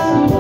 Oh,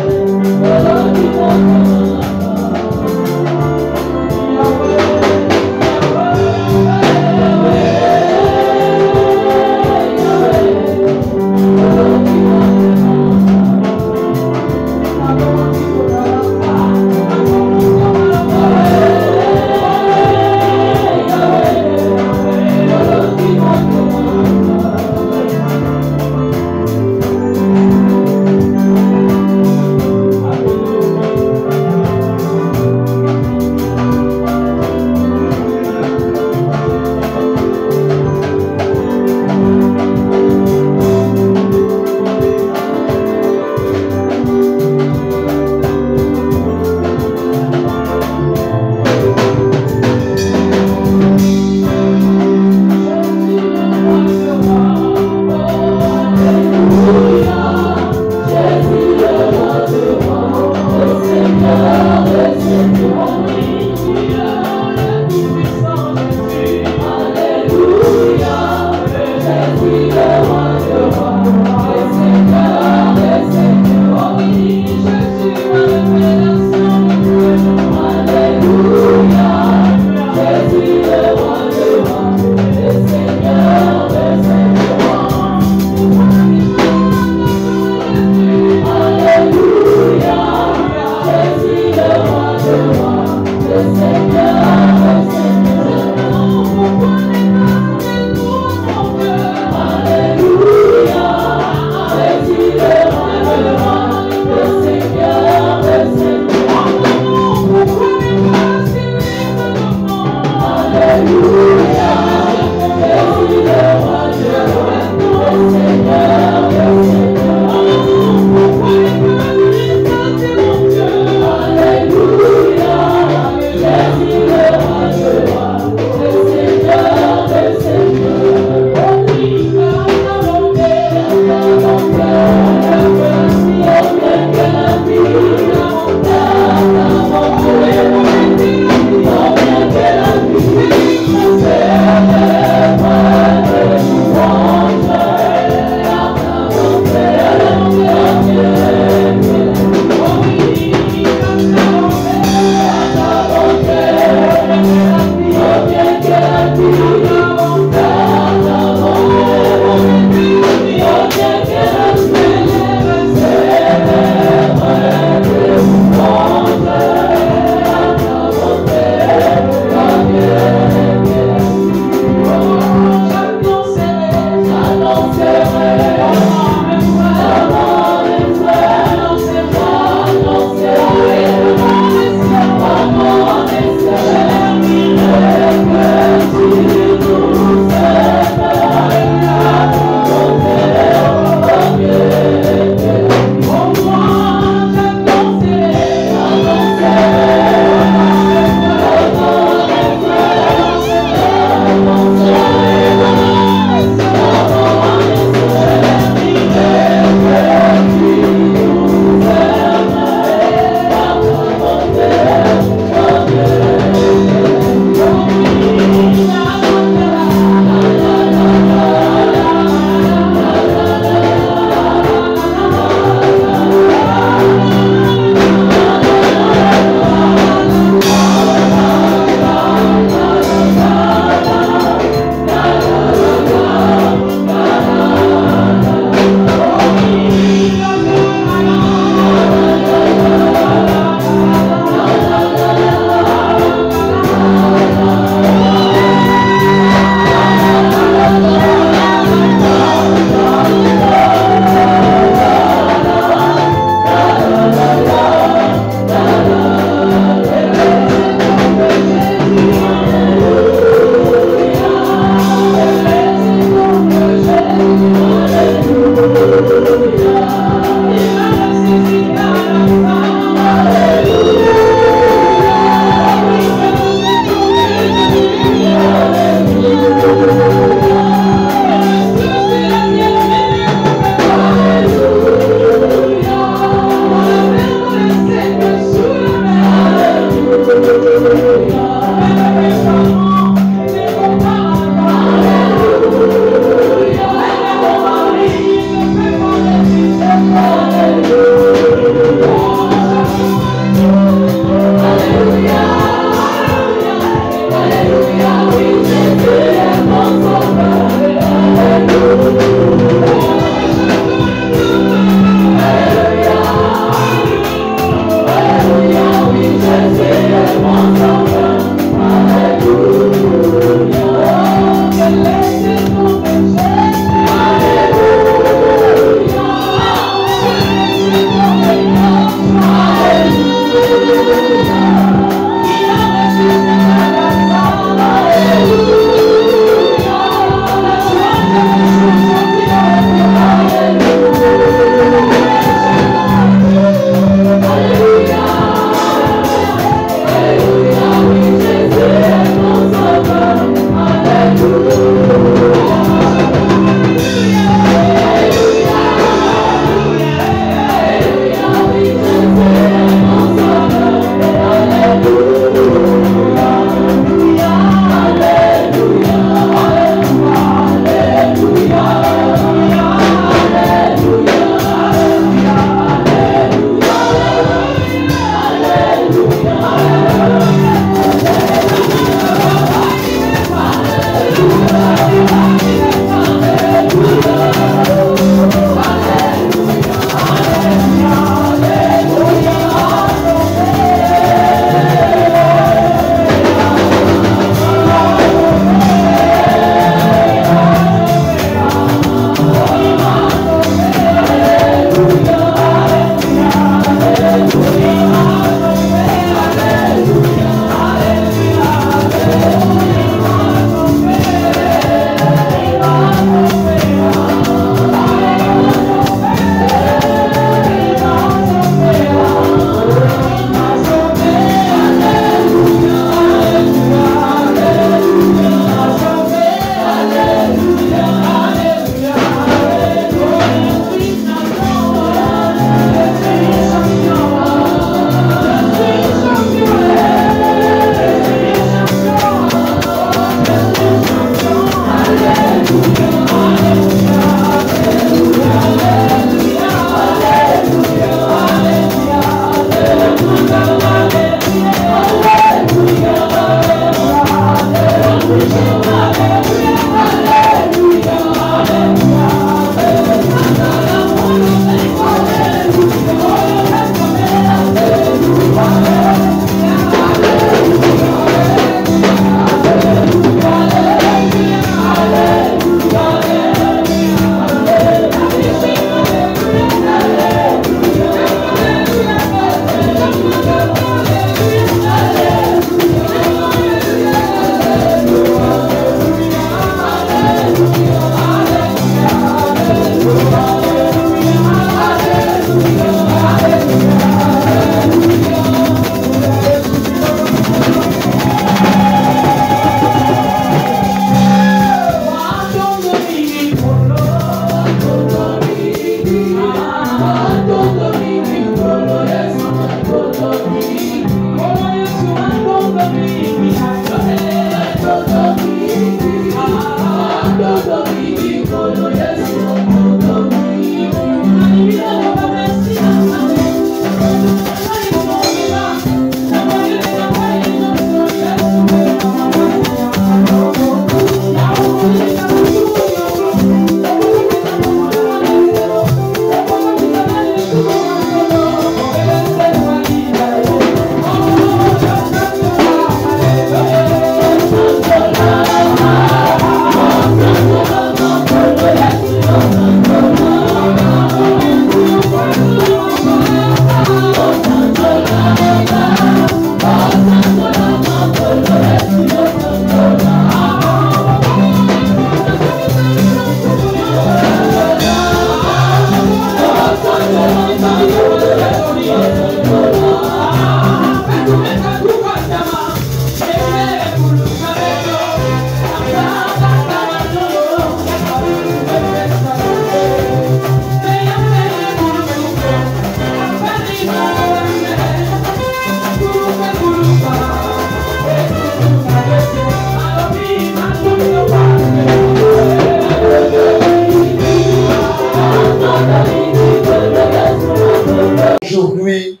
Aujourd'hui,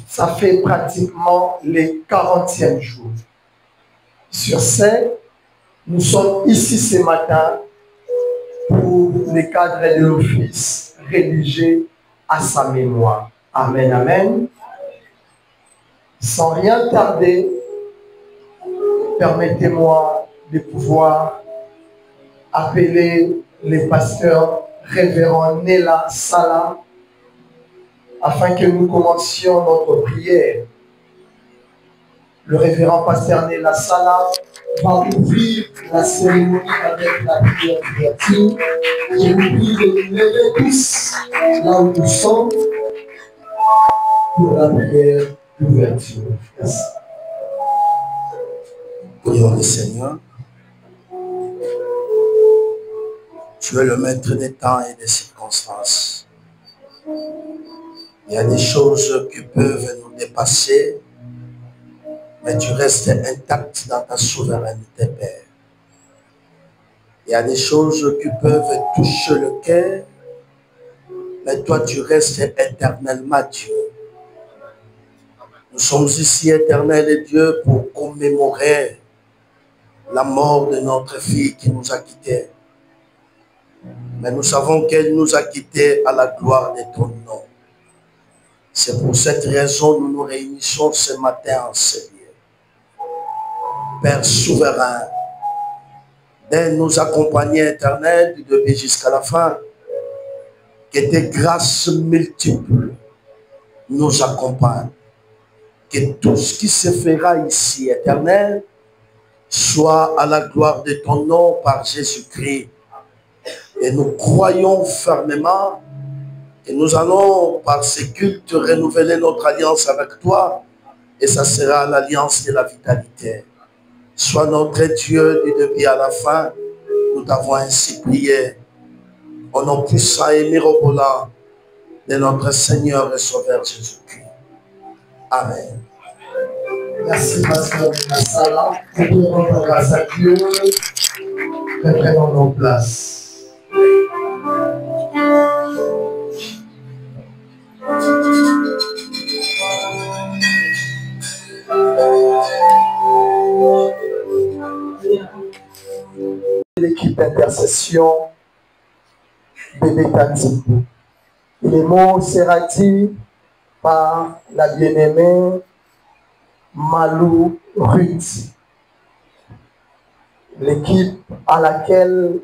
ça fait pratiquement les 40e jours. Sur ce, nous sommes ici ce matin pour les cadres de l'office rédigé à sa mémoire. Amen, amen. Sans rien tarder, permettez-moi de pouvoir appeler les pasteurs révérend Nela Salah afin que nous commencions notre prière. Le révérend pasteur Nela Salah va ouvrir la cérémonie avec la prière d'ouverture. Je vous prie de nous lever tous là où nous sommes pour la prière d'ouverture. Merci. Prions le Seigneur. Tu es le maître des temps et des circonstances. Il y a des choses qui peuvent nous dépasser, mais tu restes intact dans ta souveraineté, Père. Il y a des choses qui peuvent toucher le cœur, mais toi tu restes éternellement Dieu. Nous sommes ici, éternel Dieu, pour commémorer la mort de notre fille qui nous a quittés. Mais nous savons qu'elle nous a quittés à la gloire de ton nom. C'est pour cette raison que nous nous réunissons ce matin en ce lieu. Père souverain, de nous accompagner, éternel, du début jusqu'à la fin, que tes grâces multiples nous accompagnent. Que tout ce qui se fera ici, éternel, soit à la gloire de ton nom par Jésus-Christ. Et nous croyons fermement que nous allons, par ces cultes, renouveler notre alliance avec toi. Et ça sera l'alliance de la vitalité. Sois notre Dieu du début à la fin. Nous t'avons ainsi prié. Au nom puissant et mirabolant de notre Seigneur et Sauveur Jésus-Christ. Amen. Merci, pasteur de la salle. Nous pouvons rendre grâce à Dieu. Reprenons nos places. L'équipe d'intercession de Béthanie. Les mots sera dit par la bien-aimée Malou Ruth. L'équipe à laquelle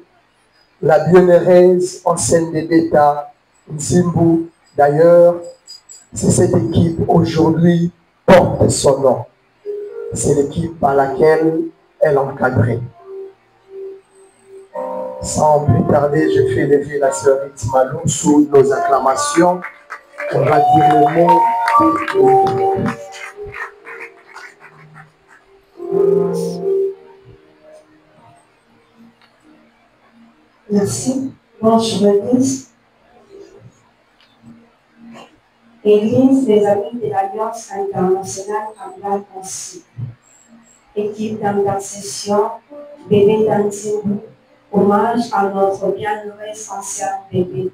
la bienheureuse enseigne de Beta Nzimbu, d'ailleurs, c'est cette équipe aujourd'hui porte son nom. C'est l'équipe à laquelle elle encadrait. Sans plus tarder, je fais lever la sœur Ruth Malou sous nos acclamations. On va dire le mot. Merci. Bonjour Église. Église des Amis de l'Alliance internationale Campbell Concy. Équipe d'intercession Bébé Tantimbu. Hommage à notre bienheureux ancien bébé.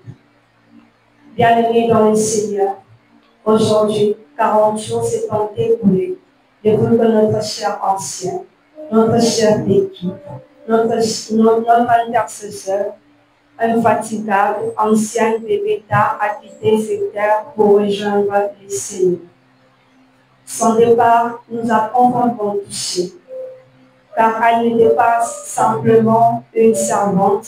Bien-aimé dans le Seigneur, aujourd'hui, 40 jours s'est écoulés depuis que notre cher ancien, notre chef d'équipe, notre intercesseur, infatigable, ancien Bébéta a quitté cette terre pour rejoindre le Seigneur. Son départ nous a profondément touchés, car elle n'était pas simplement une servante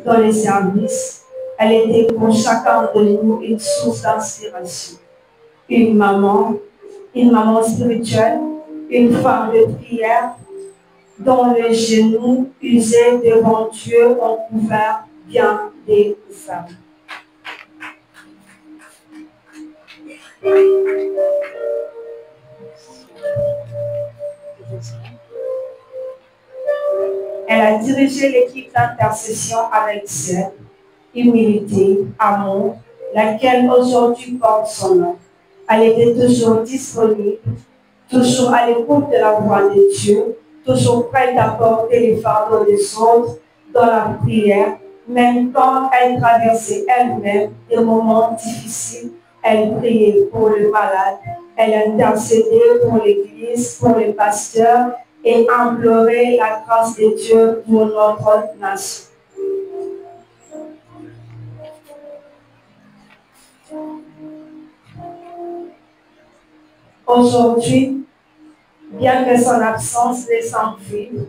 dans les services, elle était pour chacun de nous une source d'inspiration, une maman spirituelle, une femme de prière, dont les genoux usés devant Dieu ont couvert bien des âmes. Elle a dirigé l'équipe d'intercession avec zèle, humilité, amour, laquelle aujourd'hui porte son nom. Elle était toujours disponible, toujours à l'écoute de la voix de Dieu, toujours prête à porter les fardeaux des autres dans la prière, même quand elle traversait elle-même des moments difficiles, Elle priait pour le malade. Elle intercédait pour l'Église, pour les pasteurs et implorait la grâce de Dieu pour notre nation. Aujourd'hui, bien que son absence laisse en vide,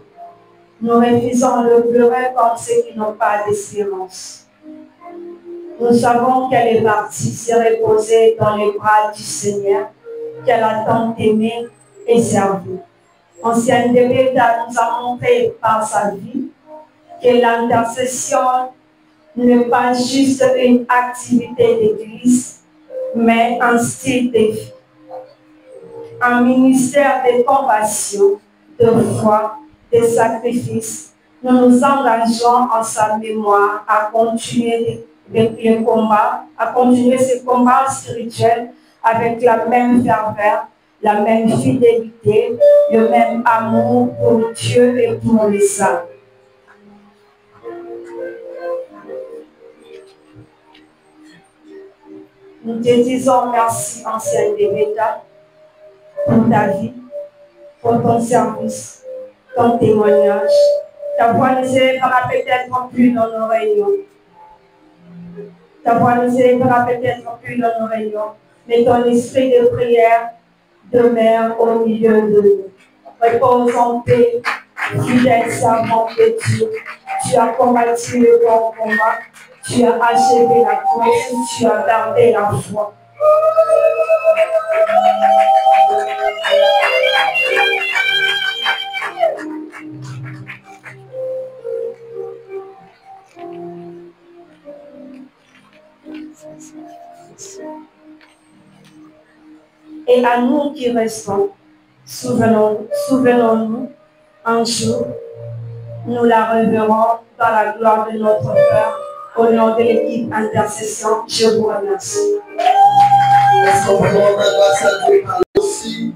nous refusons de pleurer comme ceux qui n'ont pas d'espérance. Nous savons qu'elle est partie se reposer dans les bras du Seigneur, qu'elle a tant aimé et servi. Ancienne de Beta nous a montré par sa vie que l'intercession n'est pas juste une activité d'église, mais un style de vie. Un ministère de compassion, de foi, de sacrifice. Nous nous engageons en sa mémoire à continuer le combat, à continuer ce combat spirituel avec la même ferveur, la même fidélité, le même amour pour Dieu et pour les âmes. Nous te disons merci, ancienne de Beta, pour ta vie, pour ton service, ton témoignage. Ta voix ne s'élèvera peut-être plus dans nos réunions. Ta voix ne s'élèvera peut-être plus dans nos réunions, mais ton esprit de prière demeure au milieu de nous. Repose en paix, fidèle servant de Dieu. Tu as combattu le bon combat, tu as achevé la course, tu as gardé la foi. Et à nous qui restons, souvenons-nous, un jour, nous la reverrons dans la gloire de notre Père, au nom de l'équipe intercession. Je vous remercie. Est-ce qu'on peut rendre grâce à Dieu aussi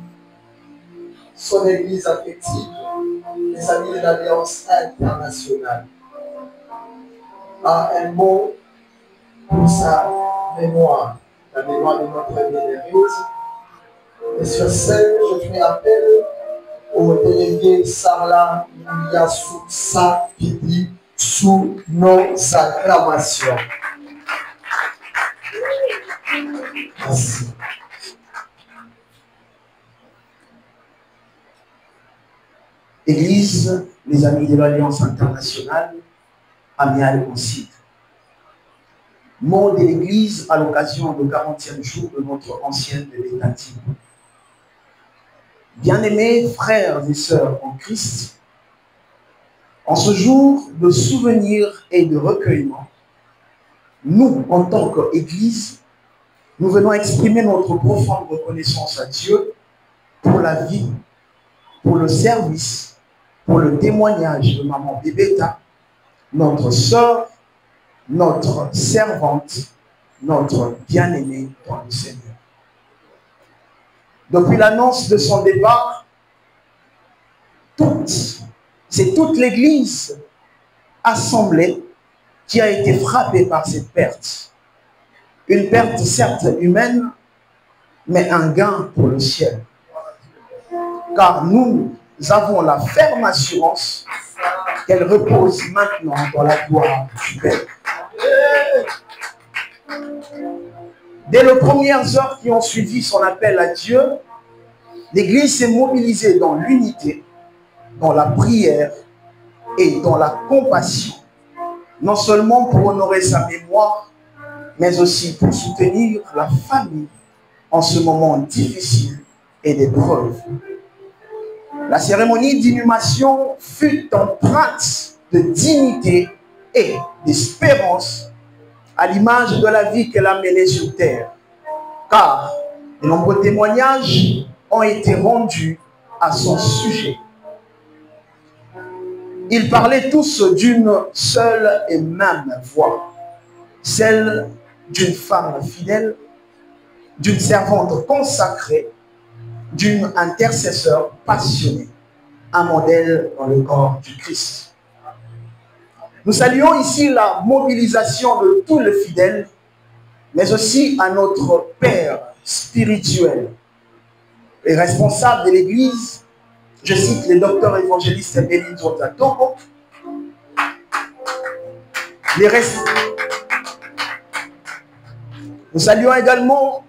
son église affective, les amis de l'Alliance internationale, a un mot pour sa mémoire, la mémoire de notre bien-aimé. Et sur scène, je fais appel au délégué Sarla Yassou Sapidi sous nos acclamations. Merci. Église, les amis de l'Alliance internationale, Amial Concile. Mot de l'Église à l'occasion du 40e jour de notre ancienne bénédiction. Bien-aimés frères et sœurs en Christ, en ce jour de souvenir et de recueillement, nous, en tant qu'Église, nous venons exprimer notre profonde reconnaissance à Dieu pour la vie, pour le service, pour le témoignage de Maman Bébéta, notre sœur, notre servante, notre bien-aimée dans le Seigneur. Depuis l'annonce de son départ, c'est toute l'Église assemblée qui a été frappée par cette perte. Une perte certes humaine, mais un gain pour le ciel. Car nous avons la ferme assurance qu'elle repose maintenant dans la gloire du Père. Dès les premières heures qui ont suivi son appel à Dieu, l'Église s'est mobilisée dans l'unité, dans la prière et dans la compassion, non seulement pour honorer sa mémoire, mais aussi pour soutenir la famille en ce moment difficile et d'épreuve. La cérémonie d'inhumation fut empreinte de dignité et d'espérance à l'image de la vie qu'elle a menée sur terre, car de nombreux témoignages ont été rendus à son sujet. Ils parlaient tous d'une seule et même voix, celle d'une femme fidèle, d'une servante consacrée, d'une intercesseur passionnée, un modèle dans le corps du Christ. Nous saluons ici la mobilisation de tous les fidèles mais aussi à notre Père spirituel et responsable de l'Église. Je cite le docteur évangéliste Benito Zatoko. Nous saluons également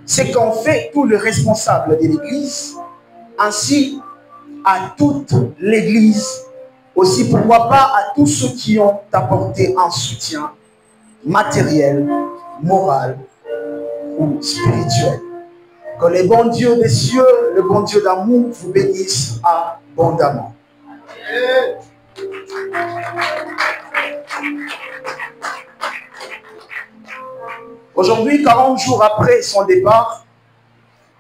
ce qu'ont fait tous les responsables de l'Église, ainsi à toute l'Église, aussi pourquoi pas à tous ceux qui ont apporté un soutien matériel, moral ou spirituel. Que le bon Dieu des cieux, le bon Dieu d'amour vous bénisse abondamment. Aujourd'hui, 40 jours après son départ,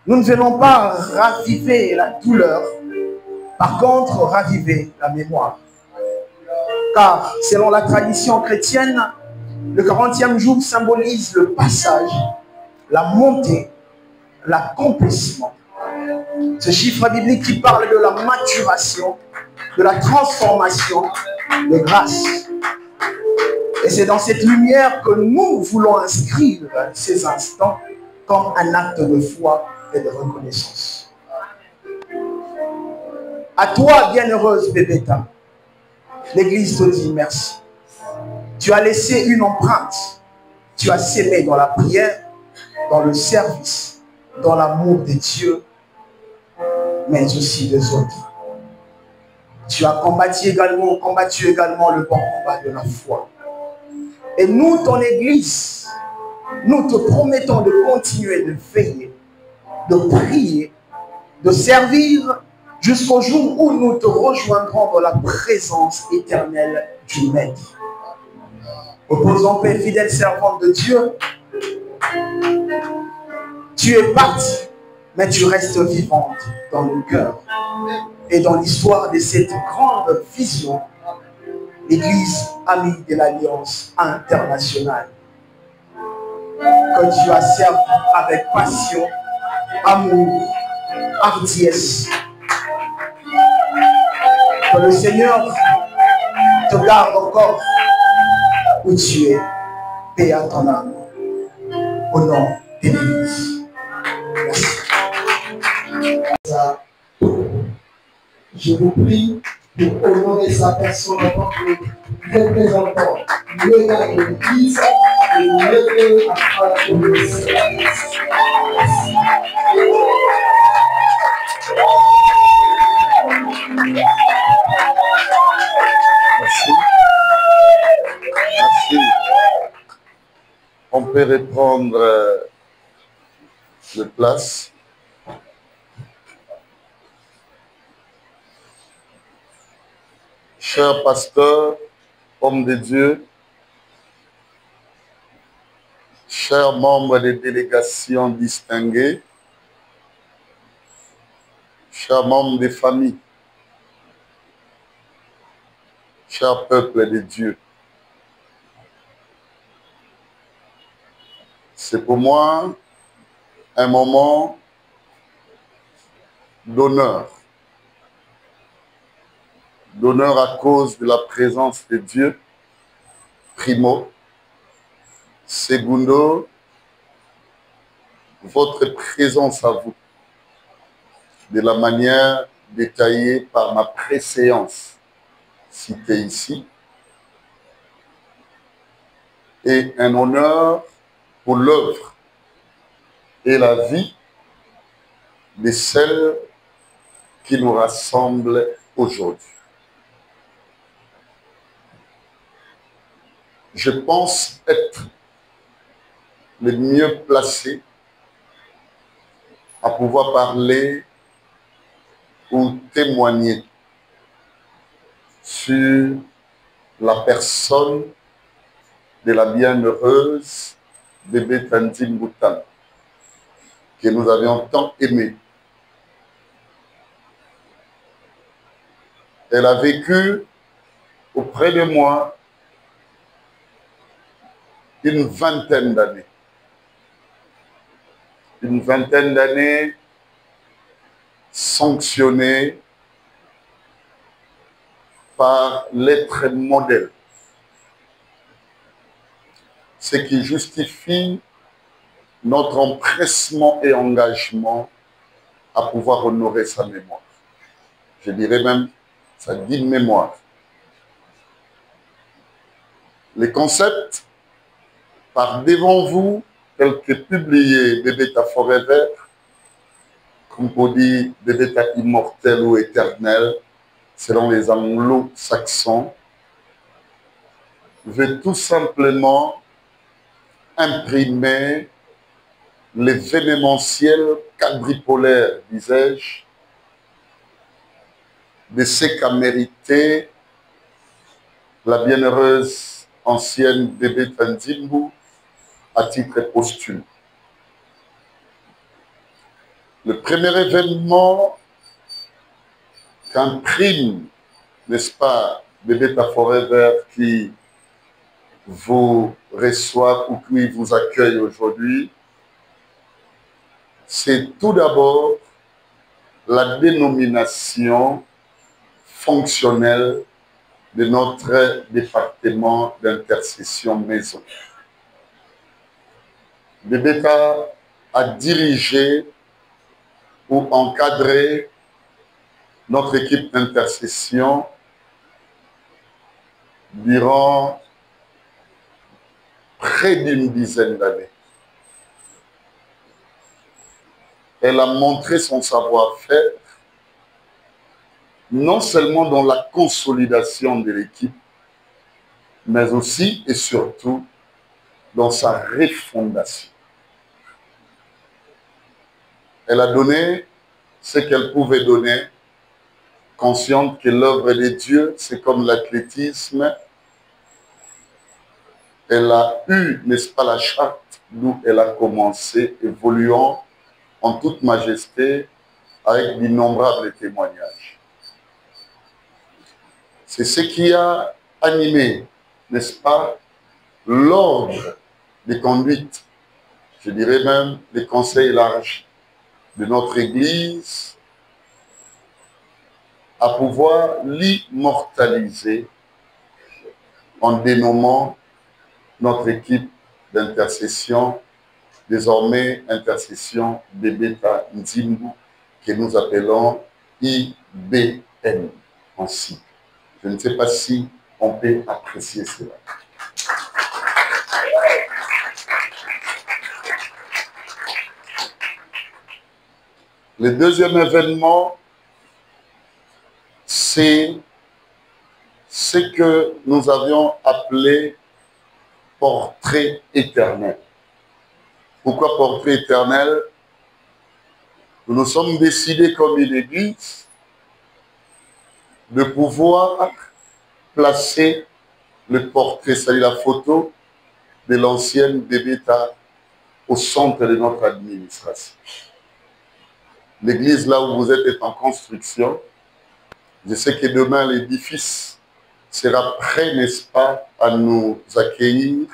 nous ne venons pas raviver la douleur, par contre raviver la mémoire. Car selon la tradition chrétienne, le 40e jour symbolise le passage, la montée, l'accomplissement. Ce chiffre biblique qui parle de la maturation, de la transformation de grâce. Et c'est dans cette lumière que nous voulons inscrire ces instants comme un acte de foi et de reconnaissance. À toi, bienheureuse Bébéta, l'Église te dit merci. Tu as laissé une empreinte. Tu as sémé dans la prière, dans le service, dans l'amour de Dieu, mais aussi des autres. Tu as combattu également le bon combat de la foi. Et nous, ton Église, nous te promettons de continuer de veiller, de prier, de servir jusqu'au jour où nous te rejoindrons dans la présence éternelle du Maître. Opposant paix, fidèle servante de Dieu, tu es parti, mais tu restes vivante dans nos cœurs. Et dans l'histoire de cette grande vision, l'Église amie de l'Alliance internationale, que tu as servi avec passion, amour, hardiesse. Que le Seigneur te garde encore où tu es, paix à ton âme, au nom de l'Église. Merci. Je vous prie pour honorer sa personne en tant que représentant légal de l'Église et nous lever à la communauté. Merci. Merci. On peut reprendre de place. Cher pasteur, homme de Dieu, chers membres des délégations distinguées, chers membres des familles, cher peuple de Dieu, c'est pour moi un moment d'honneur. D'honneur à cause de la présence de Dieu, primo. Segundo, votre présence à vous, de la manière détaillée par ma préséance citée ici. Et un honneur pour l'œuvre et la vie de celles qui nous rassemblent aujourd'hui. Je pense être le mieux placé à pouvoir parler ou témoigner sur la personne de la bienheureuse Bébé Tantine Boutan, que nous avions tant aimée. Elle a vécu auprès de moi une vingtaine d'années. Une vingtaine d'années sanctionnées par l'être modèle. ce qui justifie notre empressement et engagement à pouvoir honorer sa mémoire. Je dirais même sa digne mémoire. Les concepts par devant vous, tels que publiés Bébéta Forever, comme on dit Bébéta immortel ou éternel, selon les anglo-saxons, veut tout simplement imprimer l'événementiel quadripolaire, disais-je, de ce qu'a mérité la bienheureuse ancienne Bébéta Nzimbu à titre posthume. Le premier événement qu'imprime, n'est-ce pas, Bébéta Forever qui vous reçoit ou qui vous accueille aujourd'hui, c'est tout d'abord la dénomination fonctionnelle de notre département d'intercession maison. Bébéta a dirigé ou encadré notre équipe d'intercession durant près d'une dizaine d'années. Elle a montré son savoir-faire, non seulement dans la consolidation de l'équipe, mais aussi et surtout dans sa refondation. Elle a donné ce qu'elle pouvait donner, consciente que l'œuvre de Dieu, c'est comme l'athlétisme. Elle a eu, n'est-ce pas, la charte d'où elle a commencé, évoluant en toute majesté avec d'innombrables témoignages. C'est ce qui a animé, n'est-ce pas, l'ordre de conduite, je dirais même les conseils larges de notre Église, à pouvoir l'immortaliser en dénommant notre équipe d'intercession, désormais intercession Bébéta Nzimbu, que nous appelons IBN en sigle. Je ne sais pas si on peut apprécier cela. Le deuxième événement, c'est ce que nous avions appelé portrait éternel. Pourquoi portrait éternel? Nous nous sommes décidés comme une église de pouvoir placer le portrait, c'est-à-dire la photo de l'ancienne Bébéta au centre de notre administration. L'église là où vous êtes est en construction. Je sais que demain l'édifice sera prêt, n'est-ce pas, à nous accueillir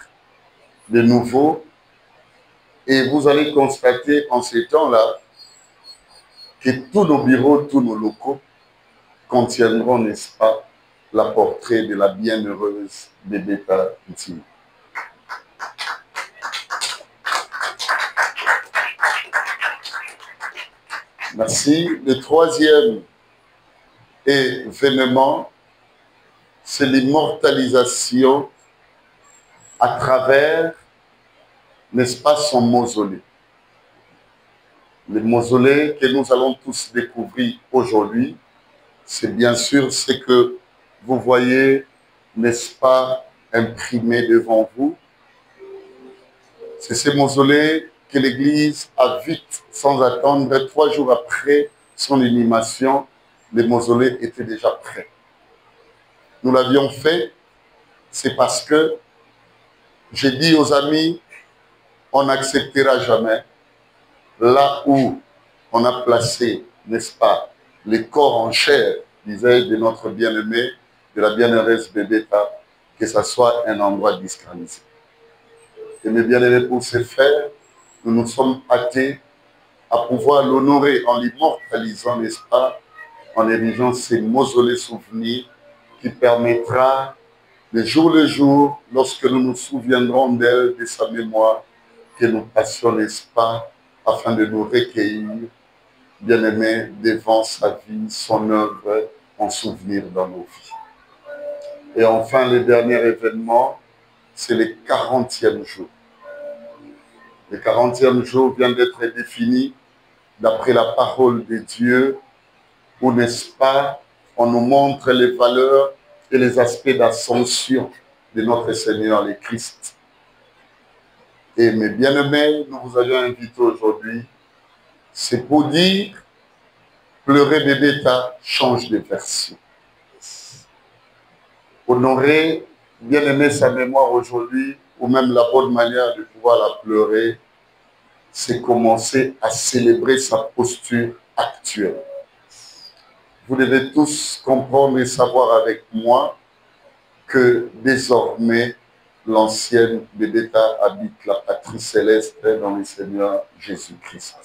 de nouveau. Et vous allez constater en ces temps-là que tous nos bureaux, tous nos locaux contiendront, n'est-ce pas, la portrait de la bienheureuse Bébéta Nzimbu. Merci. Le troisième événement, c'est l'immortalisation à travers, n'est-ce pas, son mausolée. Le mausolée que nous allons tous découvrir aujourd'hui, c'est bien sûr ce que vous voyez, n'est-ce pas, imprimé devant vous. C'est ce mausolée que l'Église a vite, sans attendre, 3 jours après son inhumation, le mausolée était déjà prêt. Nous l'avions fait, c'est parce que j'ai dit aux amis, on n'acceptera jamais là où on a placé, n'est-ce pas, les corps en chair, disais-je, de notre bien-aimé, de la bienheureuse Bébéta, que ce soit un endroit discrétisé. Et mes bien-aimés, pour ce faire, nous nous sommes hâtés à pouvoir l'honorer en l'immortalisant, n'est-ce pas, en érigeant ces mausolées souvenirs qui permettra de jour le jour, lorsque nous nous souviendrons d'elle, de sa mémoire, que nous passions, n'est-ce pas, afin de nous recueillir, bien-aimés, devant sa vie, son œuvre, en souvenir dans nos vies. Et enfin, le dernier événement, c'est le 40e jour. Le 40e jour vient d'être défini d'après la parole de Dieu, où, n'est-ce pas, on nous montre les valeurs et les aspects d'ascension de notre Seigneur le Christ. Et mes bien-aimés, nous vous avions invité aujourd'hui, c'est pour dire, pleurer Bébéta change de version. Honorer, bien-aimé, sa mémoire aujourd'hui, ou même la bonne manière de pouvoir la pleurer, c'est commencer à célébrer sa posture actuelle. Vous devez tous comprendre et savoir avec moi que désormais, l'ancienne Bébéta habite la patrie céleste dans le Seigneur Jésus-Christ.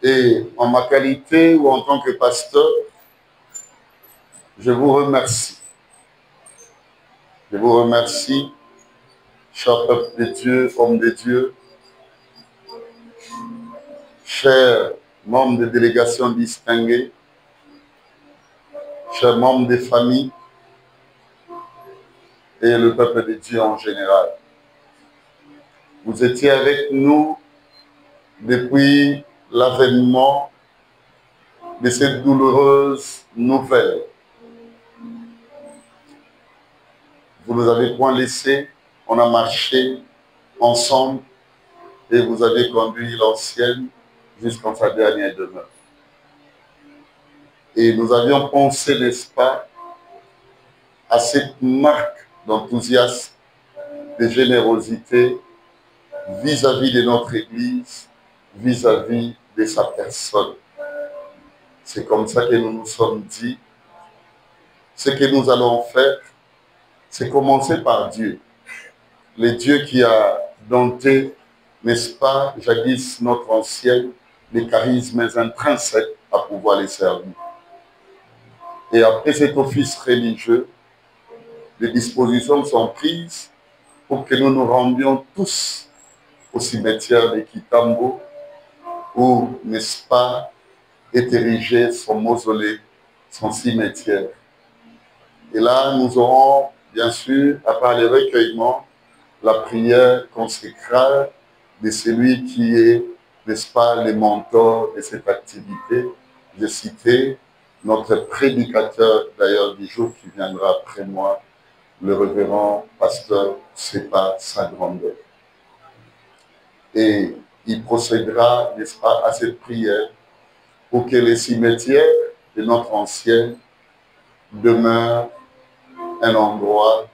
Et en ma qualité ou en tant que pasteur, je vous remercie. Je vous remercie, cher peuple de Dieu, homme de Dieu, chers membres de délégations distinguées, chers membres des familles et le peuple de Dieu en général. Vous étiez avec nous depuis l'avènement de cette douloureuse nouvelle. Vous nous avez point laissé, on a marché ensemble et vous avez conduit l'ancienne jusqu'en sa dernière demeure. Et nous avions pensé, n'est-ce pas, à cette marque d'enthousiasme, de générosité vis-à-vis de notre Église, vis-à-vis de sa personne. C'est comme ça que nous nous sommes dit, ce que nous allons faire, c'est commencer par Dieu. Le Dieu qui a dompté, n'est-ce pas, jadis notre ancienne, les charismes intrinsèques à pouvoir les servir. Et après cet office religieux, les dispositions sont prises pour que nous nous rendions tous au cimetière de Kitambo, où, n'est-ce pas, est érigé son mausolée, son cimetière. Et là, nous aurons, bien sûr, à part les recueillements, la prière consécrale de celui qui est, n'est-ce pas, le mentor de cette activité. J'ai cité notre prédicateur, d'ailleurs, du jour qui viendra après moi, le révérend pasteur Sepa sa grandeur. Et il procédera, n'est-ce pas, à cette prière pour que les cimetières de notre ancienne demeurent un endroit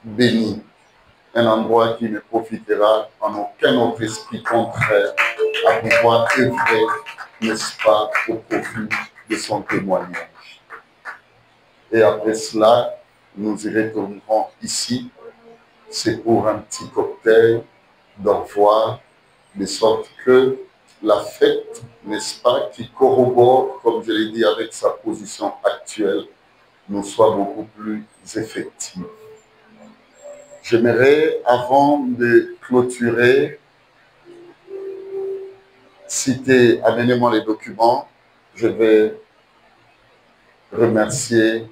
béni, un endroit qui ne profitera en aucun autre esprit contraire à pouvoir œuvrer, n'est-ce pas, au profit de son témoignage. Et après cela, nous y retournerons ici. C'est pour un petit cocktail d'au revoir, de sorte que la fête, n'est-ce pas, qui corrobore, comme je l'ai dit, avec sa position actuelle, nous soit beaucoup plus effective. J'aimerais, avant de clôturer, citer, amenez-moi les documents, je vais remercier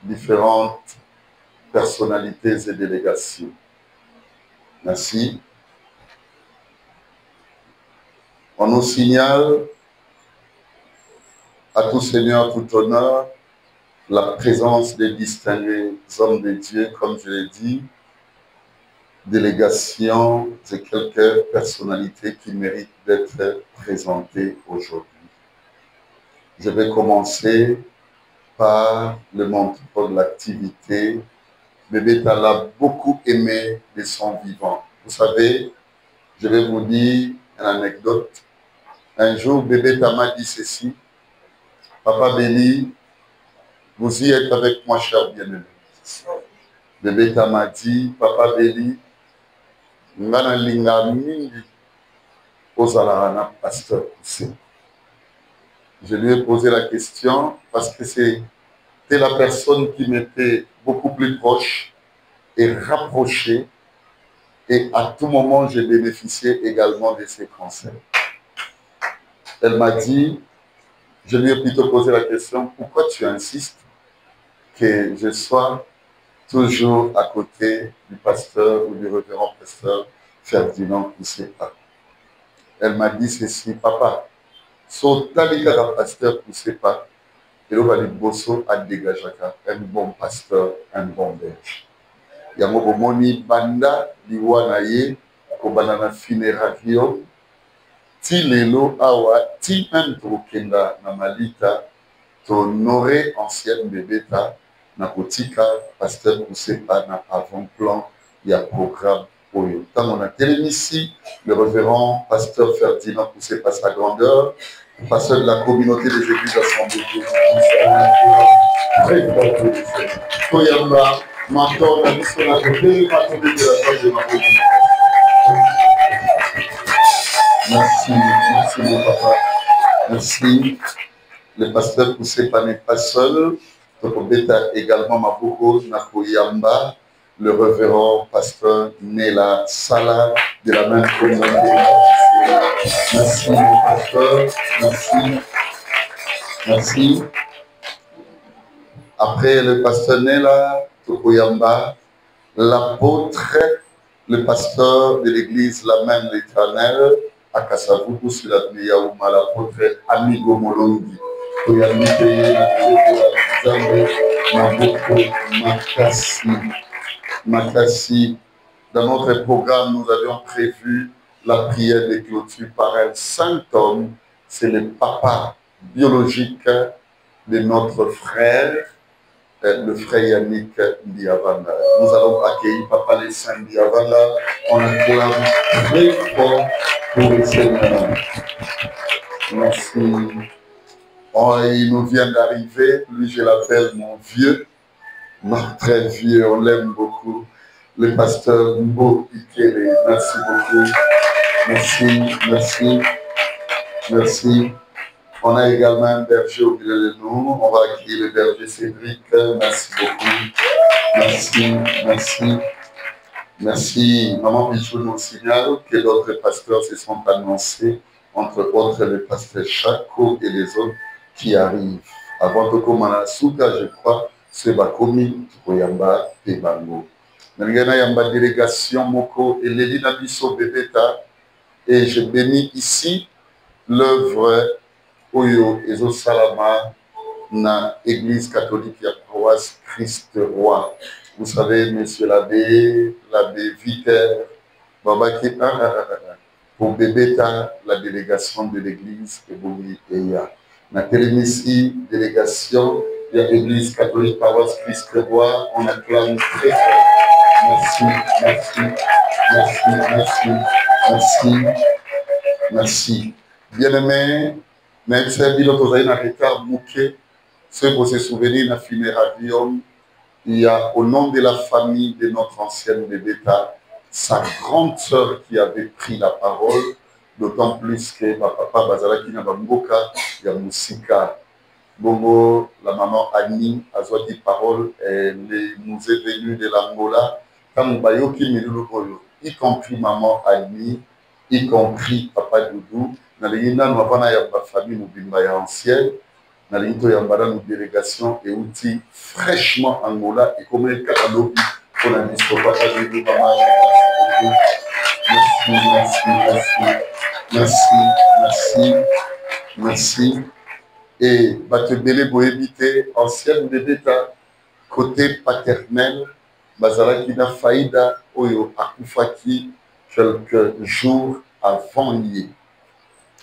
différentes personnalités et délégations. Merci. On nous signale, à tout Seigneur, tout honneur, la présence des distingués hommes de Dieu, comme je l'ai dit, délégations et quelques personnalités qui méritent d'être présentées aujourd'hui. Je vais commencer par le montant de l'activité. Bébéta l'a beaucoup aimé de son vivant. Vous savez, je vais vous dire une anecdote. Un jour, Bébéta m'a dit ceci: Papa Béli, vous y êtes avec moi, cher bien-aimé. Bébéta m'a dit, Papa Béli, ngana linga mingi ozala na pasteur Poussé. Je lui ai posé la question parce que c'était la personne qui m'était beaucoup plus proche et rapprochée. Et à tout moment, j'ai bénéficié également de ses conseils. Elle m'a dit, je lui ai plutôt posé la question, pourquoi tu insistes que je sois toujours à côté du pasteur ou du révérend pasteur Ferdinand Kusepa? Elle m'a dit ceci, papa, Sotalika pasteur Kusepa, et là, le bosso a dégagé un bon pasteur, un bon berger. Yango bomoni banda liwana ye ko banana funerario ti lelo awa ti même tokenda na malita to honorer ancienne bébéta na kotika pasteur Kusepa na avant-plan ya programme oyo. Tant on a télémissi le révérend pasteur Ferdinand Kusepa sa grandeur, pasteur de la communauté des églises assemblées de Dieu. Koyamba mentor la mission à côté, de ma vie. Merci, merci mon papa. Merci. Le pasteur Kusepa n'est pas seul. Tokobeta également Maboko Nakoyamba, le révérend pasteur Nela Sala de la même communauté. Merci mon pasteur. Merci. Merci. Après le pasteur Nela Tokoyamba, l'apôtre, le pasteur de l'église La Même l'Éternel, à Kassavuku sur la Miyaouma, l'apôtre Amigo Molongi. Makassi. Dans notre programme, nous avions prévu la prière de clôture par un saint homme. C'est le papa biologique de notre frère, le frère Yannick Ndiavanda. Nous allons accueillir Papa les Saints Ndiavanda. On acclame très fort pour le Seigneur. Merci. Oh, il nous vient d'arriver. Lui, je l'appelle mon vieux, notre très vieux. On l'aime beaucoup. Le pasteur Mbo Ikele. Merci beaucoup. Merci, merci, merci. On a également un berger au milieu de nous. On va accueillir le berger Cédric. Merci beaucoup. Merci, merci. Merci. Maman Bichou nous signale que d'autres pasteurs se sont annoncés, entre autres le pasteur Chaco et les autres qui arrivent. Avant de commencer à Souka, je crois, c'est Bakomi, Koyamba et Bango. Nangana Yamba délégation Moko et Lélina Bisso Bébéta. Et je bénis ici l'œuvre Oyo Ezo Salama na Église catholique et paroisse Christ Roi. Vous savez, monsieur l'abbé Viter, Babaki, pour Bébéta, la délégation de l'église Eboui Eya. Na Télémissi, délégation de l'église catholique paroisse Christ Roi, on acclame très fort. Merci, merci, merci, merci, merci, merci. Bien-aimés, même si vous avez un retard bouquet, ceux qui se souviennent de la funérarium, il y a au nom de la famille de notre ancienne Bébéta, sa grande sœur qui avait pris la parole, d'autant plus que ma papa Bazalaki na Bamboka, il y a Moussika. Bongo, la maman Annie a dit parole, elle nous est venue de l'Angola, y compris maman Annie, y compris papa Doudou. Dans les famille Moubimba ancienne, dans les délégation et outils fraîchement Angola et comme le cas à l'OPI pour la mission papa Doudou, maman. Merci, merci, merci, merci, merci. Et Batebele Boébité, ancienne Bébéta, côté paternel, Bazala Kina Faïda, Oyo Akufaki, quelques jours avant hier.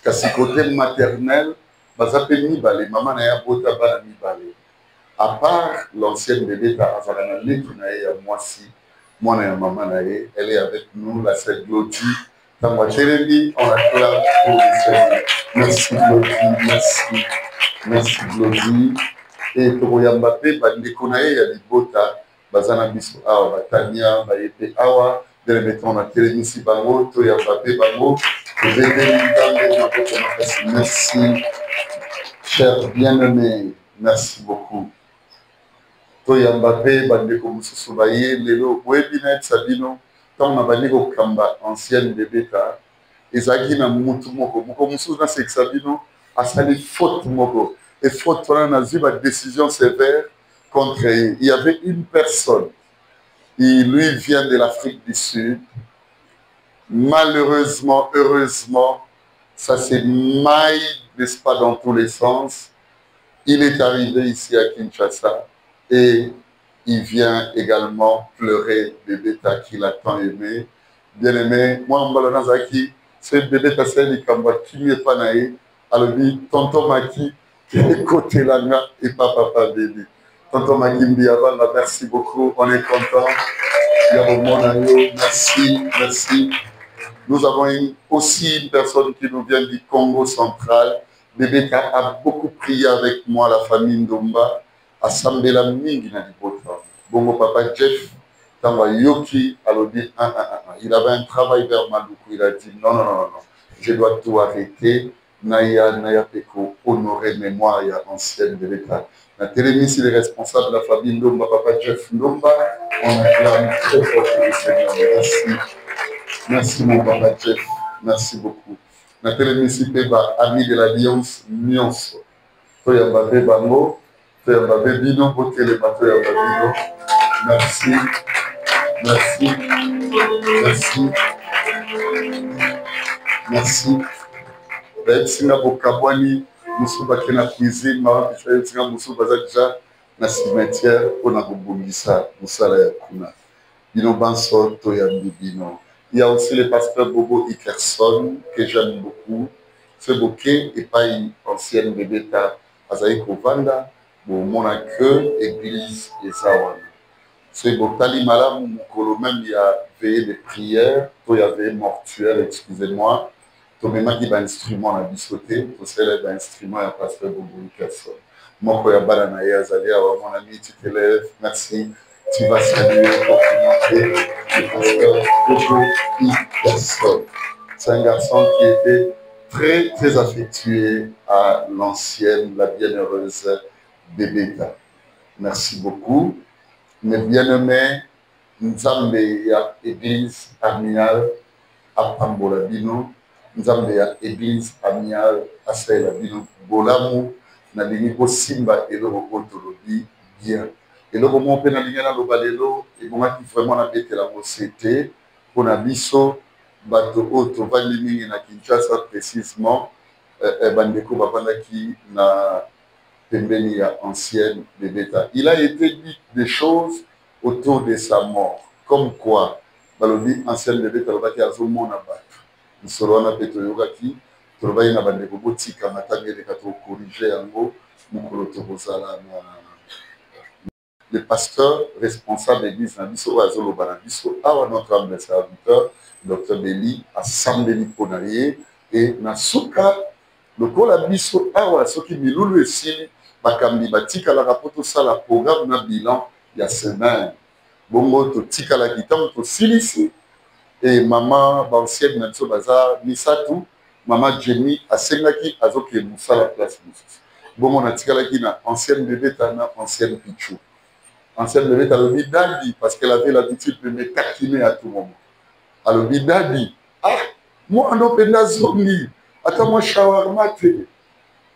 Kasi côté maternel, Bazapeni Balé, maman Naya Bota Balami Balé. À part l'ancienne Bébéta, Azarana Letunae, moi si, moi Naya maman Naye, elle est avec nous, la sœur Glody. Dans ma télévision, on acclame pour le Seigneur. Merci Glody, merci. Merci Glody. Et pour Yambape, Bandekonae, Yalibota, Bazana Biso Awa, Batania, Bayepe Awa, de les mettre en télévision, Bango, to Yambape, Bango, merci. Cher bien-aimé, merci beaucoup. Toyambape, bandeko mususu baye lelo webinet sabino tant na bandeko kamba ancienne bebeta ezaki na mutu moko mususu na sek sabino asali faute moko et faute wana na ziba décision sévère contre lui. Il y avait une personne, il lui vient de l'Afrique du Sud. Malheureusement, heureusement, ça s'est maillé, n'est-ce pas, dans tous les sens. Il est arrivé ici à Kinshasa et il vient également pleurer Bébéta qu'il a tant aimé. Bien aimé, moi, Mbalanazaki, c'est Bébéta, c'est le Kamba qui n'est pas naïf. Alors, dit, tonton Maki, qui est côté là et papa bébé. Tonton Maki Mbiabala, merci beaucoup, on est content. Merci, merci. Nous avons aussi une personne qui nous vient du Congo central. Bébéta a beaucoup prié avec moi, la famille Ndomba, à Sambela Mingi na Dipota. Bongo papa Jeff, Tamba Yoki, il avait un travail vers Maluku. Il a dit non, je dois tout arrêter. Naya Peko, honorer mémoire ancienne de l'État. La télémission, les responsables de la famille Ndomba, papa Jeff Ndomba, on acclame très fort le Seigneur. Merci. Merci mon papa Jeff, merci beaucoup. La télémission, ami de l'Alliance Nyonso. Toyambabe Bango, Toyambabe Bino, Botelema Toyambabe. Merci, merci, merci, merci. Singa Bokabwani, Moussou Bakena cuisine, Mama Pichaï, Singa Moussou Bazadja, na cimetière, on a Bobongisa, Moussala Yakuna. Bino Bansol, Toyambi Bino. Il y a aussi le pasteur Bobo Ikerson, que j'aime beaucoup. C'est Boké et pas une ancienne Bébéta, Azaï Kovanda, mon accueil, église et Zawan. C'est Botali Malam, Moukolo, même il y a veillé des prières, il y avait mortuaire, excusez-moi. Tout le monde qui a un instrument à biscoter, tout seul un instrument à pasteur Bobo Ikerson. Moi, quand il y a Balanaï, Azali, mon ami, tu te lèves, merci. Tu vas saluer, complimenter le pasteur Bobo Ikerson. C'est un garçon qui était très, très affectué à l'ancienne, la bienheureuse Bébéta. Merci beaucoup. Mes bien-aimés, nous avons l'église amiale à Pambolabino, nous avons l'église amiale à Saïlabino, Bolamu, Naliniko Simba et le Rokotolobi, bien. Et le moment où on a le balelo, et on a vraiment été la société pour la biso, bateau auto, vanimi na Kinshasa précisément, bandeko babana qui na pembeni ya ancienne Bébéta. Il a été dit des choses autour de sa mort, comme quoi, balobi ancienne Bébéta lobaki azomona bato. Misolwana peto yokaki, tolobai na bandeko botika matange de kato corriger yango, mukolo tozala na le pasteur responsable de l'église Nabiso Azolo Banabiso, à notre âme de serviteur, Dr. Beli, à Sambeli Ponaye, et Nasuka, le Kolabiso, à Soki Miloulou et Sili, Bakambi Batika, la rapoto ça, la programme na bilan, il y a semaine. Bongo, to Tika la guitare, to Silisi, et maman, Bansienne Nanso Bazar, Misatu, maman Jenny, à Sengaki, Azoki Moussa la place. Bongo, na Tika la guitare, ancienne Bébéta, ancienne Pichou. Ancienne Bébéta, elle a dit Daddy, parce qu'elle avait l'habitude de me taquiner à tout moment. Elle a dit Daddy, ah, moi, on a fait zombie. Attends, moi, shawarma.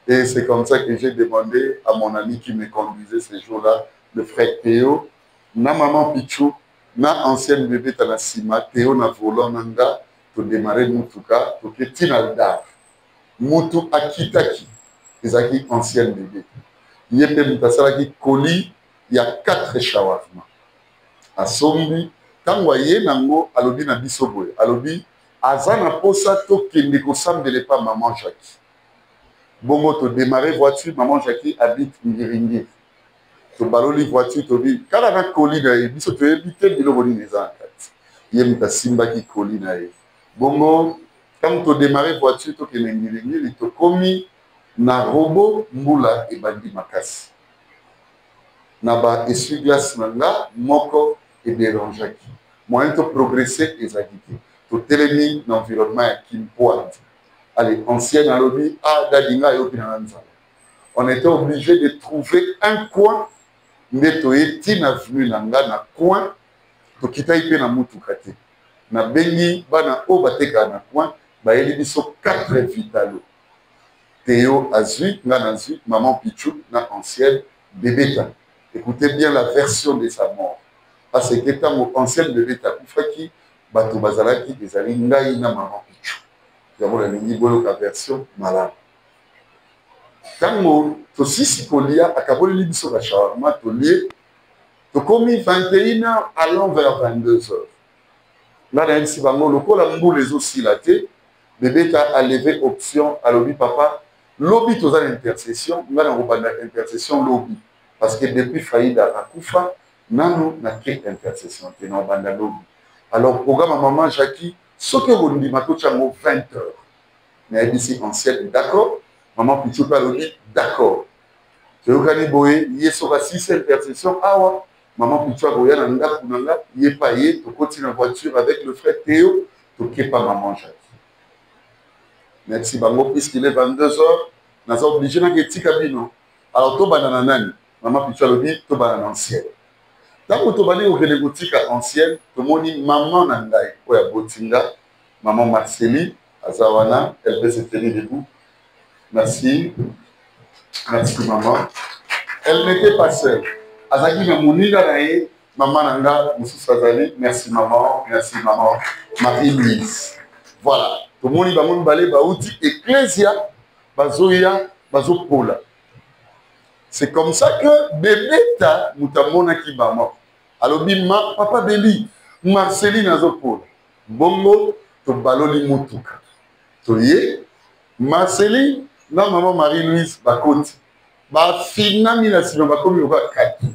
Et c'est comme ça que j'ai demandé à mon ami qui me conduisait ces jours-là, le frère Théo, na maman Pichou, na ancienne Bébéta, na Sima, Théo, na volant, nanga, pour démarrer Moutuka, pour que Tinaldar, Moutou Akitaki, Ezaki, ancienne Bébéta. Il y a des Moutassalaki, Koli, il y a 4 shawarma. À Sombi, quand vous voyez Nango, alobi na bisoboy, alobi, azana posa to kende ko sambele pas maman Jackie. Bongo to démarrer voiture, maman Jackie habite Ngiringi. To baloli voiture, to bi, kala na koli na e, biso to ebite biloko ni neza ankati. Yem ta simba ki koli na e. Bongo, quand to démarrer voiture, to kende Ngiringi, to komi na robot mbula e bandi makasi. Naba essuie-glace nanga moko et dérangeaki. Moyen de progresser et agiter. To télémi l'environnement qui pointe. Allez, ancienne alobi, ah dadinga yo pinanza. on était obligé de trouver un coin, netoye tina venu nanga na coin, to kita ipe na mutukate. Na bengi bana o bateka na coin, ba yeli biso 4 vitalo. Théo azui, nga azui, maman Pichou, na ancienne, Bébéta. Écoutez bien la version de sa mort. Parce que tant ancienne Bébéta, Koufaki, Bato Bazalaki, des amis, ngai na maman Pichou. Nous avons la ligne la version malade. Quand tu si polia, à Kabul Libiso la shawarma, tu lié, tu commis 21h, allons vers 22h. Là, dans le bango, le col a les aussi laté, Bébéta a levé option, à lobby papa, lobby tous en intercession, nous avons intercession lobby. Parce que depuis Faïda à Koufa, nous avons créé intercession, nous avons lobby. Alors, programme maman Jackie, ce que vous nous dites, 20h. Mais ici ancienne, d'accord. Maman Pichou pas lobby, d'accord. Je vous dis, boye, il y a sur 6 intercession, ah ouais. Maman Pichou a boye, il y a pas y, tu continues en voiture avec le frère Théo, tu n'es pas maman Jackie. Merci, Bango, puisqu'il est 22h, nous sommes obligés de faire un petit cabine. Alors, tu vas dans maman Pichou lobby, tu vas dans l'ancienne. Tant que tu vas dans les boutiques anciennes, tu vas dire maman Nandaï, ou à Botinga, maman Marceli, Azawana, elle peut se tenir debout. Merci. Merci, maman. Elle n'était pas seule. Azaki Mamouniga Nae, maman Nanga, Moussou Sazali, merci, maman. Merci, maman. Marie-Louise. Voilà. Tout le monde va me balayer, Baouti, Ecclesia, Bazoya, Bazopola. C'est comme ça que Bébéta, Moutamona qui va mort. Alors, Bima, Papa Béli, Marceline Azopola. Bongo, to baloli Moutuka. Toye, Marceline, na maman Marie-Louise, Bakoti. Ba finami na sino, Bakomi, Bakati.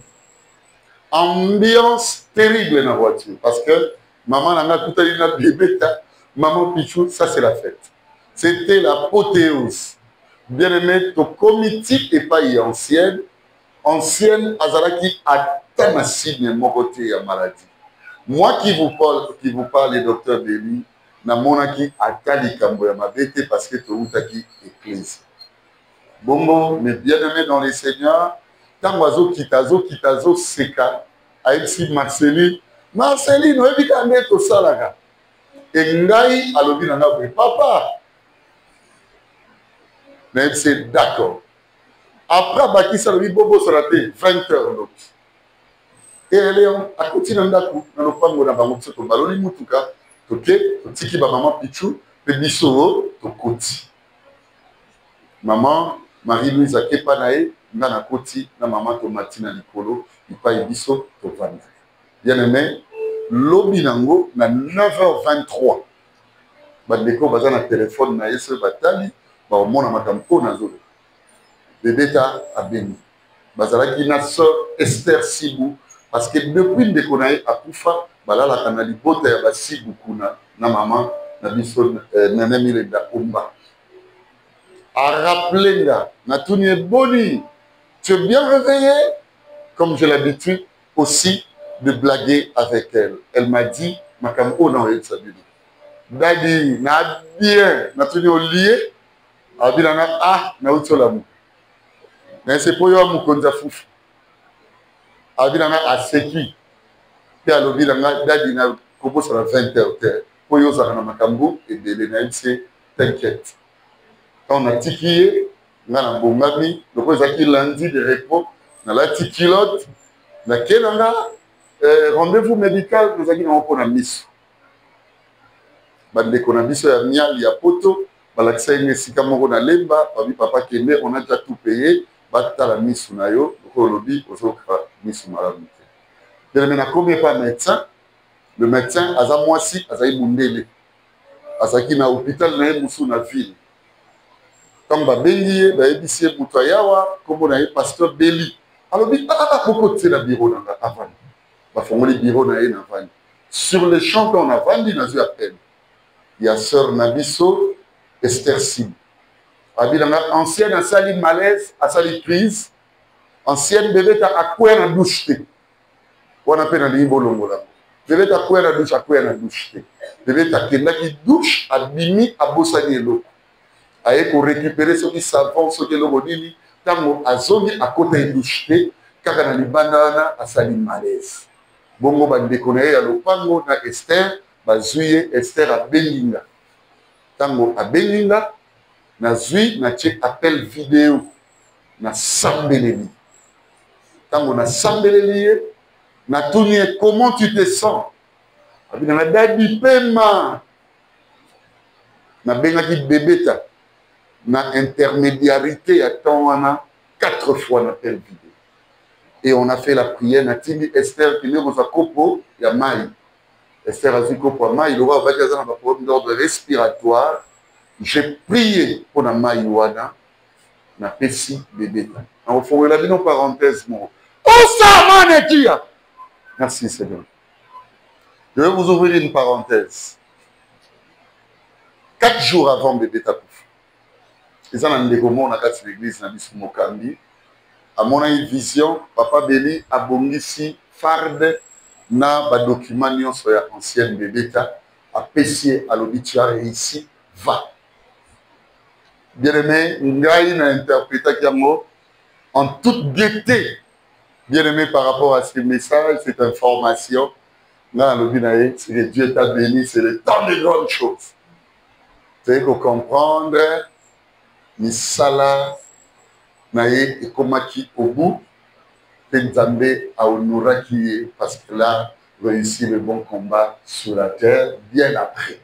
Ambiance terrible dans la voiture. Parce que maman n'a pas tout à l'heure Bébéta. Maman Pichou, ça c'est la fête. C'était l'apothéose. Bien aimé, ton comité n'est pas ancienne. Ancienne, Azaraki a tamassine mon côté à maladie. Moi qui vous parle, le docteur Béli, na monaki a tali kamboya ma vérité parce que tu as qui église. Bon, mais bien aimé dans les seigneurs, tant oiseau kitazo seka, aïpsi Marceline, Marceline, on évite à mettre au salaga. Et ngai alobi nanga papa. Mais c'est d'accord. Après baki salobi bobo sorate 20h l'autre. Et elle est à côté d'un dakou, dans le pango na bango tso baloni mutuka, toke, tiki ba maman Pichou, pe biso to koti. Maman Marie-Louise a kepa nae, na koti na maman Tomati na likolo, ipa biso to vanda. Bien aimé, lobi nango na 9h23. Bandeko baza na téléphone na yese batali, ba omona makampo na zolo. Bébéta a béni. Bazalaki na sœur Esther Sibou, parce que depuis ndeko na ye akufa, balala kana libota ya ba Sibou kuna na maman na biso na nemile da omba. A rappeler nga, na tuni boni, tu es bien réveillé, comme j'ai l'habitude aussi de blaguer avec elle. Elle m'a dit, makampo na oye sabili. Dadi, na bien, na tuni olie, abila na ah, na utolamu. Mais c'est pour yo mukonza fufu. Abila na aseki. Pe alobi na dadi na kopo sera 20h. Pour yo za na makambo et de l'NLC, t'inquiète. Quand on a tikié, on a bongami, le président qui lundi de repos, on a la tikilote, on a rendez-vous médical, nous avons un miss. On a mis un mial, il y a poto, on a un lemba, papa qui est on a déjà tout payé, on a la miss, on a yo, on a lobby, on a miss. Mais on a pas médecin, le médecin, à sa moisi, à sa imundele, à sa qui n'a hôpital, n'a pas na ville. Quand on a béni, on a ébissé Moutayawa, comme on a eu pasteur Béli. Alors, pourquoi tu es le bureau avant? On a le bureau avant. Sur les champs qu'on a vendu, on a eu à peine. Il y a sœur Nabiso, Esther Sim. Ancienne a sali malaise, a sali crise. Ancienne bébé a quoi na douche. On a peine à l'imbolongola. Bébé a quoi na douche, a quoi na douche. Bébé a qui douche, a bimi, a bossani l'eau. Aye pour récupérer ce qui savent, ce qui est le bonini, tango azongi akota douche kaka na libanda wana asali malaise. Bongo bandeko na ye ya lopango na Esther bazwi ye Esther abenginga. Tango abenginga nazwi na tie appel vidéo na sambeleli. Tango na sambeleli ye na tuni ye comment tu te sens? Abina na dadi pema. Na bengaki bebeta na intermédiarité ya temps wana 4 fois na appel vidéo. Et on a fait la prière na tindi Esther qui ne vous a kopo ya mai. Esther a dit kopo ya mai, il aura un problème d'ordre respiratoire. J'ai prié pour la mai wana na pesi bebeta. On faut la bino parenthèse mon. Oh ça manekia. Merci Seigneur. Je vais vous ouvrir une parenthèse. 4 jours avant bebeta kufa. Ils ont un ndeko na kati l'église na bisu mokambi. À mon vision, Papa Béni a bongisi farde na ba document nyonso ya ancienne bebeta a pesier à l'obituaire ici va. Bien aimé, ngai na interprété yango en toute gaieté. Bien aimé par rapport à ce message, cette information, là l'obinae, c'est que Dieu t'a béni, c'est le temps de grandes choses. C'est pour comprendre misala naye ekomaki au bout Nzambe a honoraki parce que là réussit le bon combat sur la terre bien après.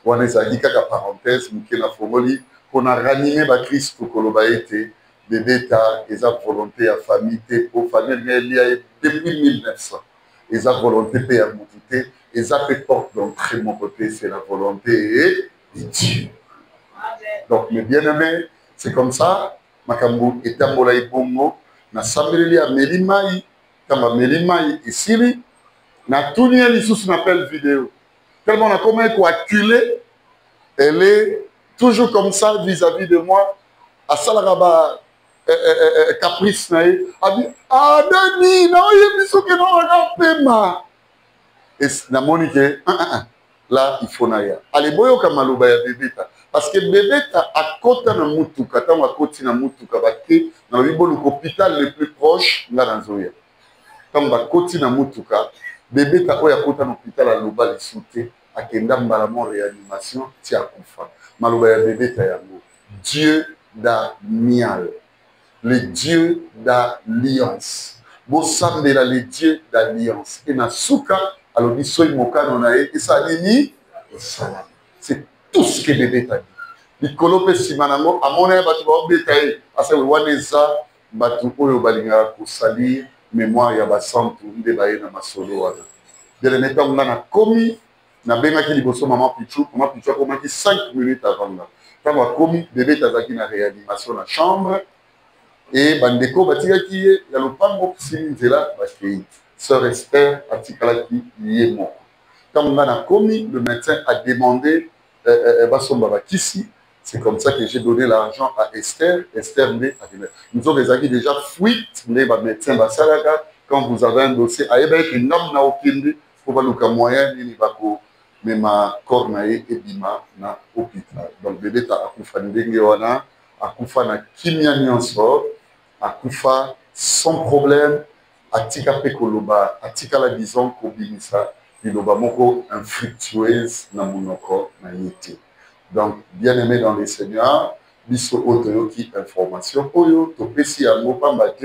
On est à kaka parenthèse mukena fongoli qu'on a ranimé ba Christ pour koloba été bébéta et sa volonté à famille pour famille depuis 1900 et sa volonté à monter et sa porte d'entrée mon côté c'est la volonté de Dieu. Donc mes bien-aimés, c'est comme ça makambu etambola ibongo na sambeleli ya melimai kama melimai isili na tunia lisusu na appel vidéo tellement on a comment acculé elle est toujours comme ça vis-à-vis de moi à salaraba caprice na ye abi adani na oyebiso ke na pema et na monique là il faut na ya ale boyo kama loba ya bebeta. Parce que bebeta à côté na mutuka tant à côté na mutuka baké na libolu hôpital le plus proche nga nanzoya tant ba côté na mutuka bebeta oya côté na hôpital à loba le souté akenda mbala mon réanimation ti akufa maloba ya bebeta yango Dieu d'Amial le Dieu d'alliance bosambela le Dieu d'alliance et na suka alobi soy mokano na e ça nini c'est tout ce que bébé t'a dit. Il colope simanango à mon avis batu ba obetaye asa waneza batu oyo balinga ko salir mémoire ya ba santu nde baye na masolo wana. De le mettre na komi na benga ki liboso maman Pichou comme 5 minutes avant là. Quand a komi bébé tazaki na réanimation na chambre et bandeko batika ki ya lopango sinzela bakei. Sœur Esther atikala ki yemo. Quand on a commis, le médecin a demandé c'est comme ça que j'ai donné l'argent à Esther. Esther, nous avons déjà fuite, les médecins, quand vous avez un dossier, il faut que moyen, mais ma cornae et bima na hôpital. Donc, bébé, ta akufa n'engewana, akufa na kimia nyonso, akufa sans problème, atika pekoloba, atika la disons kobinisa. Biloba moko infructueuse na monoko na yete. Donc, bien aimé dans les seigneurs, biso otoyoki information oyo topesi yango pambate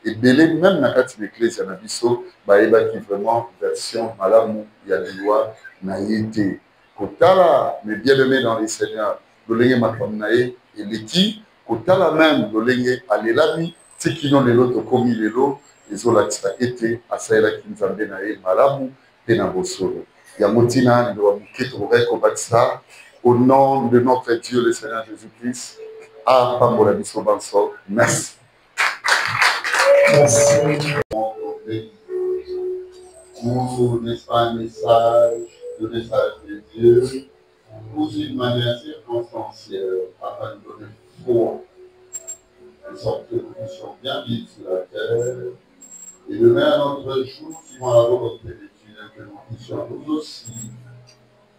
et belé même na kati l'église na biso baeba qui vraiment version malamu ya loi na yete. Kotala mais bien aimé dans les seigneurs, dolenge makamnae et leki kotala même dolenge alelami tikino lelo to komi lelo ezolatisa ete asaela kinzambe na ye malamu. Au nom de notre Dieu, le Seigneur Jésus-Christ, à Pambola Bisso Banso, merci. Merci. Pour, n'est-ce pas, un message, le message de Dieu, pour une manière circonstancielle, afin de donner foi, de sorte que nous sommes bien vite sur la terre, et de mettre notre jour suivant la volonté de Dieu, que nous puissions nous aussi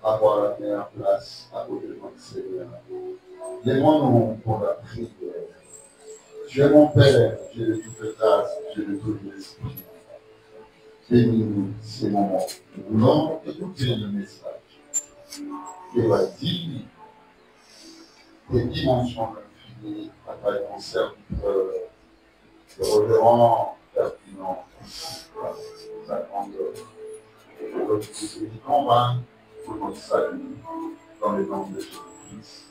avoir la meilleure place à côté de notre Seigneur. Aimons-nous pour la prière. Tu es mon Père, Dieu de toute grâce, Dieu de tout l'esprit. Bénis-nous ces moments. Nous voulons écouter le message qui va dire des dimensions infinies à travers ton serviteur, le révérend Ferdinand, nous attendons de convaincre pour notre salut dans le nom de Jésus-Christ.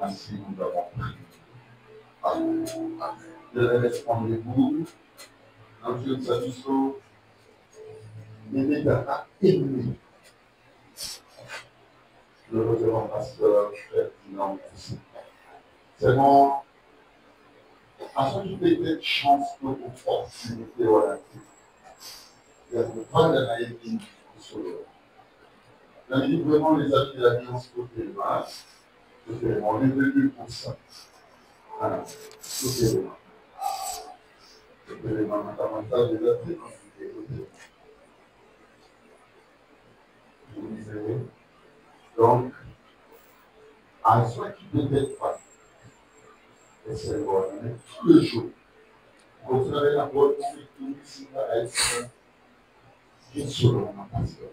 Ainsi nous avons prié. Amen. Amen. Je vais laisser prendre les bouts. Dans Dieu de Satisfo, l'aimer à aimer. Le révérend pasteur Ferdinand. C'est bon. À chaque petite chance pour opportunité, voilà. Il y a pas de naïveté sur le. La vie vraiment les amis de l'Alliance côté là. On est venu pour ça. Voilà. Côté là. Côté là, davantage des amis. Vous lisez. Donc, à ceux qui peut-être pas. Et c'est bon, tous les jours. Quand vous avez la bonne conviction ici, à être une seule pasteur.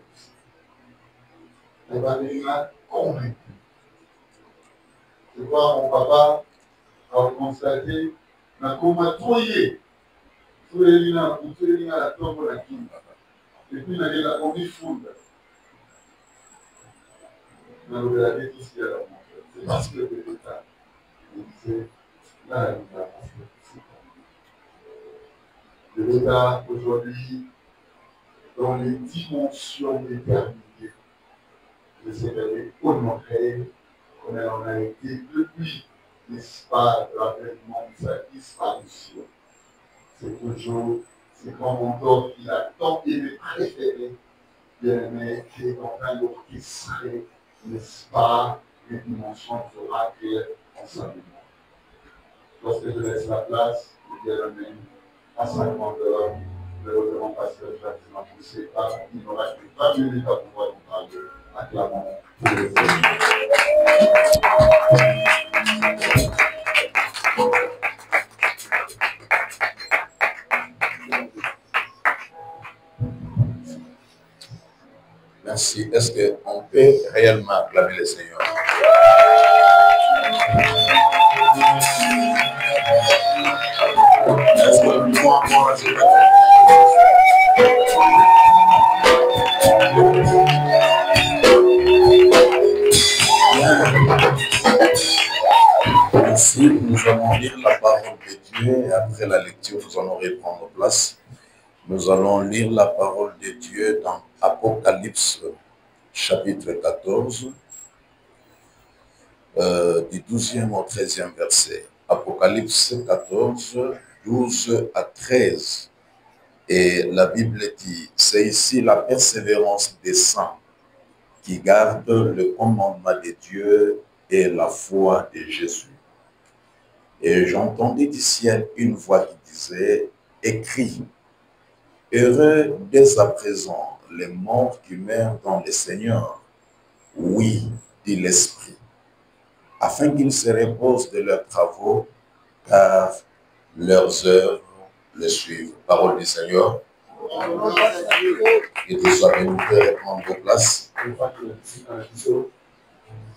Elle va devenir convaincue. Je vois mon papa a constaté, n'a combatouillé tous les lignes à la tombe de la King. Et puis, il a conduit foule. Il a regardé tout ce qu'il y a dans mon cœur. C'est parce que l'État, il disait, là, il a de l'État aujourd'hui, dans les dimensions d'éternité, de cette année honorée, qu'on en a été depuis, n'est-ce pas, l'avènement de sa disparition. C'est toujours ce grand mentor qu'il a tant aimé préféré, bien aimé, qui est en train d'orchestrer, n'est-ce pas, les dimensions de Raquel en sa mémoire. Lorsque je laisse la place, je dis Amen. À 50 heures, le révérend pasteur Ferdinand poussé par, il n'aura que 20 minutes à pouvoir nous parler. Acclamons pour le Seigneur. Merci. Est-ce qu'on peut réellement acclamer le Seigneur? Est-ce que nous pouvons encourager le Seigneur? Ici, nous allons lire la parole de Dieu et après la lecture, nous allons reprendre place. Nous allons lire la parole de Dieu dans Apocalypse chapitre 14, du 12e au 13e verset. Apocalypse 14, 12 à 13. Et la Bible dit, c'est ici la persévérance des saints qui gardent le commandement de Dieu et la foi de Jésus. Et j'entendis du ciel une voix qui disait, écris, heureux dès à présent les morts qui meurent dans le Seigneur. Oui, dit l'Esprit, afin qu'ils se reposent de leurs travaux, car leurs œuvres le suivent. Parole du Seigneur. Et tout ça, nous pouvons prendre vos places.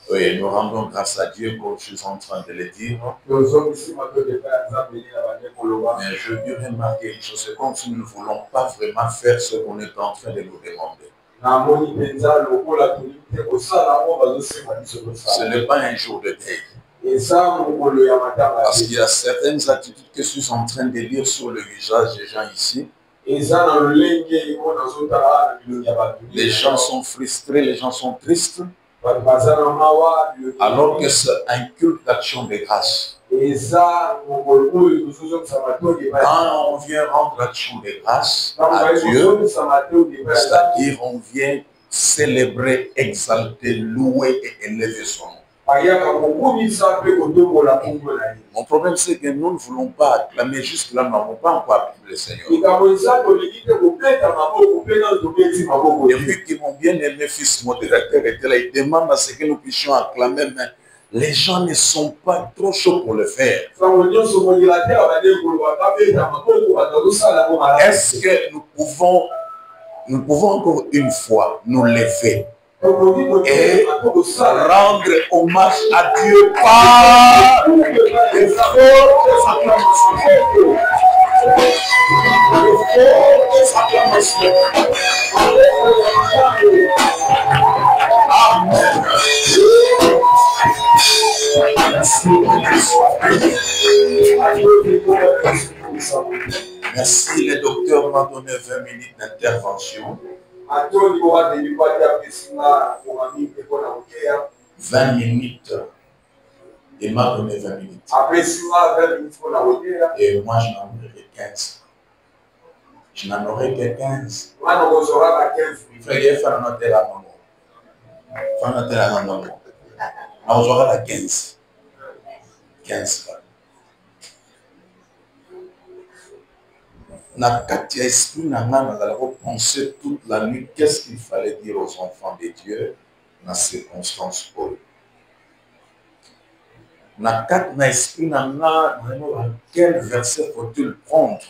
Oui, nous rendons grâce à Dieu, comme je suis en train de le dire. Mais je veux remarquer une chose, c'est comme si nous ne voulons pas vraiment faire ce qu'on est en train de nous demander. Ce n'est pas un jour de deuil. Parce qu'il y a certaines attitudes que je suis en train de lire sur le visage des gens ici. Les gens sont frustrés, les gens sont tristes. Alors que c'est un culte d'action de grâce. Quand on vient rendre action de grâce à Dieu, c'est-à-dire on vient célébrer, exalter, louer et élever son nom. Mon problème, c'est que nous ne voulons pas acclamer jusque-là, nous n'avons pas encore acclamé le Seigneur. Depuis que mon bien-aimé fils modérateur était là, il demande à ce que nous puissions acclamer, mais les gens ne sont pas trop chauds pour le faire. Est-ce que nous pouvons encore une fois nous lever et rendre hommage à Dieu par des fortes acclamations? Amen. Merci, le docteur m'a donné 20 minutes d'intervention. 20 minutes. Il m'a donné 20 minutes. Et moi, je n'en aurai que 15. Je n'en aurai que 15. Il fallait faire noter la maman. Faire noter la maman. On aura la 15. 15. Na kati esprit nanga nazala penser toute la nuit qu'est-ce qu'il fallait dire aux enfants de Dieu dans ces circonstances. Na kati na esprit nanga quel verset faut-il prendre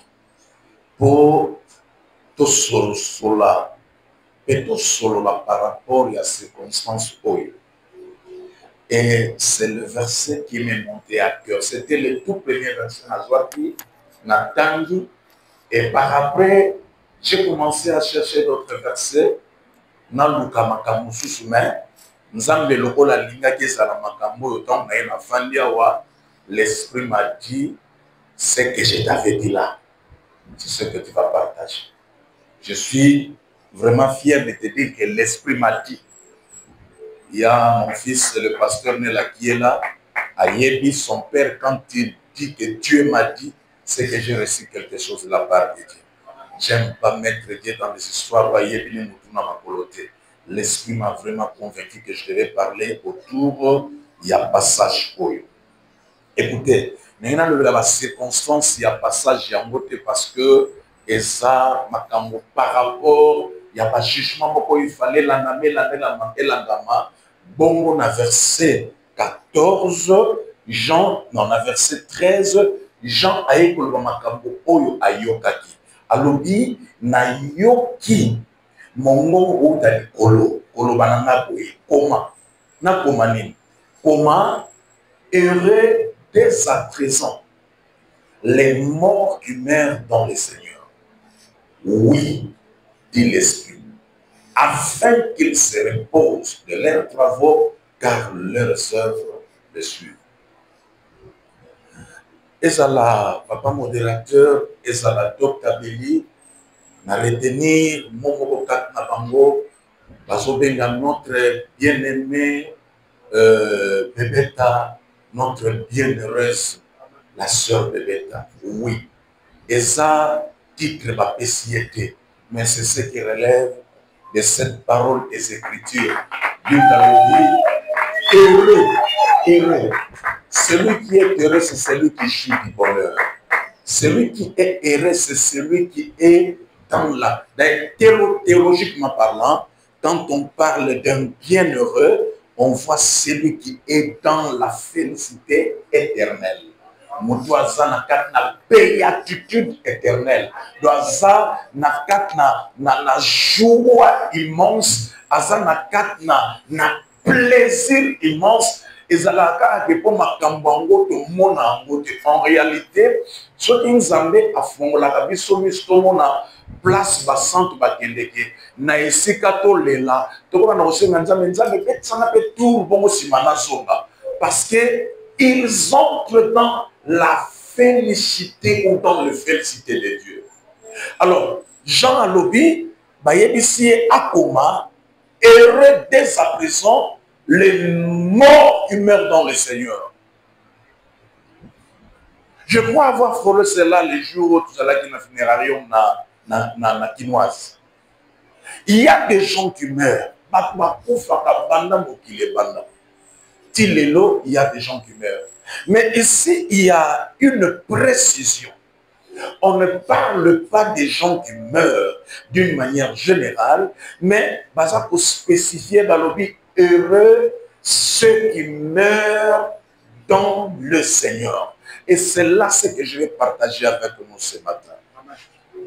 pour tout cela et tout cela par rapport à ces circonstances. Et c'est le verset qui m'est monté à cœur. C'était le tout premier verset na Tangi. Et par après, j'ai commencé à chercher d'autres versets. Dans le Kamakamu Susumé, Nzambe lokola linga qui est la Makambo, autant na Fandiawa, l'esprit m'a dit ce que je t'avais dit là. C'est ce que tu vas partager. Je suis vraiment fier de te dire que l'esprit m'a dit. Il y a mon fils, le pasteur Nela qui est là, à Yebi, son père, quand il dit que Dieu m'a dit, c'est que j'ai reçu quelque chose de la part de Dieu. J'aime pas mettre Dieu dans les histoires. L'esprit m'a vraiment convaincu que je devais parler autour, il y a passage. Écoutez, maintenant, la circonstance, il y a passage, il y a un parce que, et ça, par rapport, il y a pas jugement, il fallait l'anamer, l'agama. Bon, on a verset 14, Jean, non, on a verset 13, Jean aye koloba makambo oyo ayokaki. Alobi na yoki mongo utali koloba nanga boye. Comment? Na koma nini? Comment heureux dès à présent les morts qui meurent dans le Seigneur? Oui, dit l'Esprit, afin qu'ils se reposent de leurs travaux, car leurs œuvres les suivent. Et ça la papa modérateur, et ça la docteur Béli, n'a retenu mon mokokat na bango, parce que notre bien-aimé Bébéta, notre bien-heureuse, la sœur Bébéta. Oui. Et ça, titre ma péciété, mais c'est ce qui relève de cette parole des Écritures. Dieu t'a dit, heureux. Celui qui est heureux, c'est celui qui jouit du bonheur. Celui qui est heureux, c'est celui qui est dans la... Théologiquement parlant, quand on parle d'un bienheureux, on voit celui qui est dans la félicité éternelle. Moutoisa na kat na béatitude éternelle. Doisa na kat na joie immense. Aza na kat na plaisir immense. En réalité, ce qui nous amène à fond la place basante bakendeke na esikato lela to na osenga nzambe betana pe tour bongo simana zonga parce que ils entrent dans la félicité ou dans le félicité de Dieu. Alors Jean Alobi bayebisi akoma heureux dès à présent les morts qui meurent dans le Seigneur. Je crois avoir frôlé cela les jours où tout cela qui n'a funérarium na quinoise. Il y a des gens qui meurent. Il y a des gens qui meurent. Mais ici, il y a une précision. On ne parle pas des gens qui meurent d'une manière générale, mais pour spécifier dans le but heureux, ceux qui meurent dans le Seigneur. Et c'est là ce que je vais partager avec nous ce matin.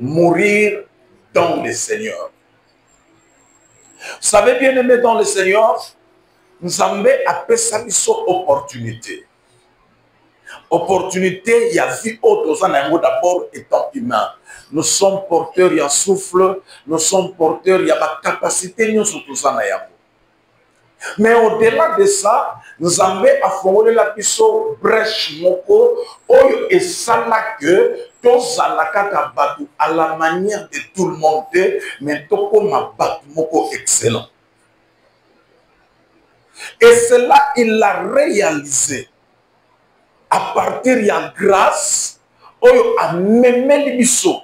Mourir dans le Seigneur. Vous savez, bien aimé dans le Seigneur, nous avons appelé ça une opportunité. Opportunité, il y a vu autres d'abord étant humain. Nous sommes porteurs, il y a souffle, nous sommes porteurs, il y a la capacité, nous sommes tous en ayant. Mais au-delà de ça, nous avons affronté la piso brèche moko, oyo et ça là que tous à la kaka à la manière de tout le monde, mais tout comme un batu moko excellent. Et cela, il l'a réalisé à partir de la grâce, oyo a même l'émission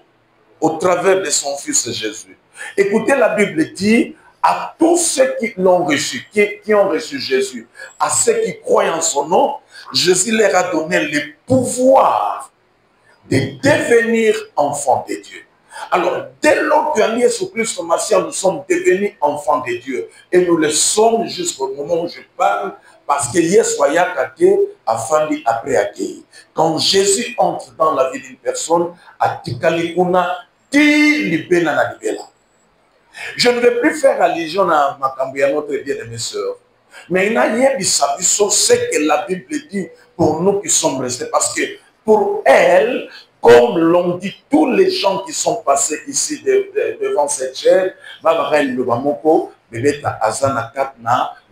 au travers de son fils Jésus. Écoutez, la Bible dit à tous ceux qui l'ont reçu, qui ont reçu Jésus, à ceux qui croient en son nom, Jésus leur a donné le pouvoir de devenir enfants de Dieu. Alors, dès lors que Jésus-Christ nous sommes devenus enfants de Dieu, et nous le sommes jusqu'au moment où je parle, parce que Yesoya Kake a fallu après accueillir. Quand Jésus entre dans la vie d'une personne, à Tikalikuna, je ne vais plus faire allusion à Makambouya, notre bien-aimée sœur. Mais il y a rien de ça, c'est que la Bible dit pour nous qui sommes restés. Parce que pour elle, comme l'ont dit tous les gens qui sont passés ici devant cette chair,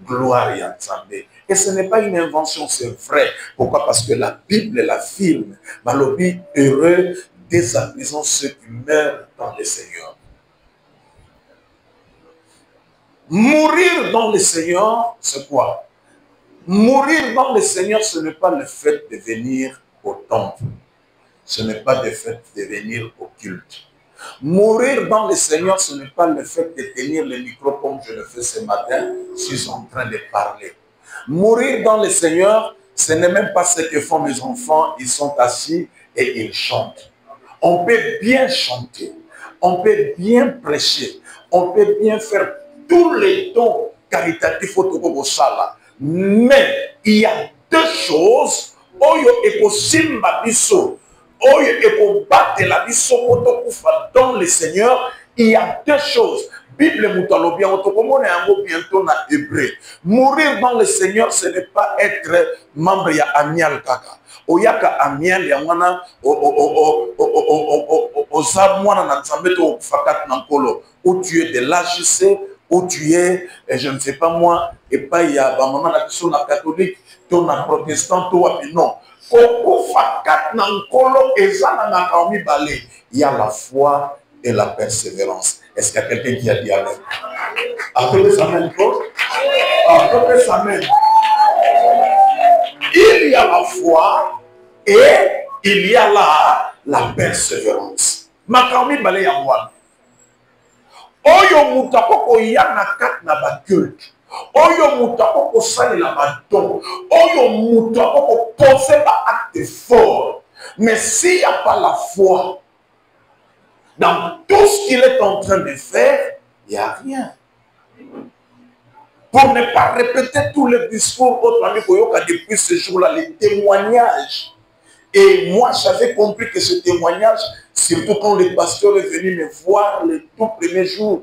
gloire et ensemble. Et ce n'est pas une invention, c'est vrai. Pourquoi? Parce que la Bible l'affirme. Malobi, heureux, désabusons ceux qui meurent dans le Seigneur. Mourir dans le Seigneur, c'est quoi? Mourir dans le Seigneur, ce n'est pas le fait de venir au temple. Ce n'est pas le fait de venir au culte. Mourir dans le Seigneur, ce n'est pas le fait de tenir le micro comme je le fais ce matin, je suis en train de parler. Mourir dans le Seigneur, ce n'est même pas ce que font mes enfants. Ils sont assis et ils chantent. On peut bien chanter, on peut bien prêcher, on peut bien faire tous les dons caritatifs au Sala. Mais il y a deux choses. Oyo eko simba biso, oyo eko bate la biso dans le Seigneur. Il y a deux choses. Bible Moutalobia, on te commande un mot bientôt dans Hébreu. Mourir dans le Seigneur, ce n'est pas être membre ya Amial Kaka. Oyaka Amial Yamana, Ozamwana Nanzameto Fakat Nankolo, où tu es de l'AJC, où tu es, je ne sais pas moi, et pas il y a maman la catholique, ton protestant, toi, non. Il y a la foi et la persévérance. Est-ce qu'il y a quelqu'un qui a dit amen? Appelez ça même. Appelez ça même. Il y a la foi et il y a la persévérance. Makami bale ya mwana. Oyo mutako yana kat na ba culte. Oyo mutako ko sali la ba don. Oyo mutako ko poser ba acte fort. Mais s'il n'y a pas la foi dans tout ce qu'il est en train de faire, il n'y a rien. Pour ne pas répéter tous les discours depuis ce jour-là, les témoignages. Et moi, j'avais compris que ce témoignage, surtout quand le pasteur est venu me voir le tout premier jour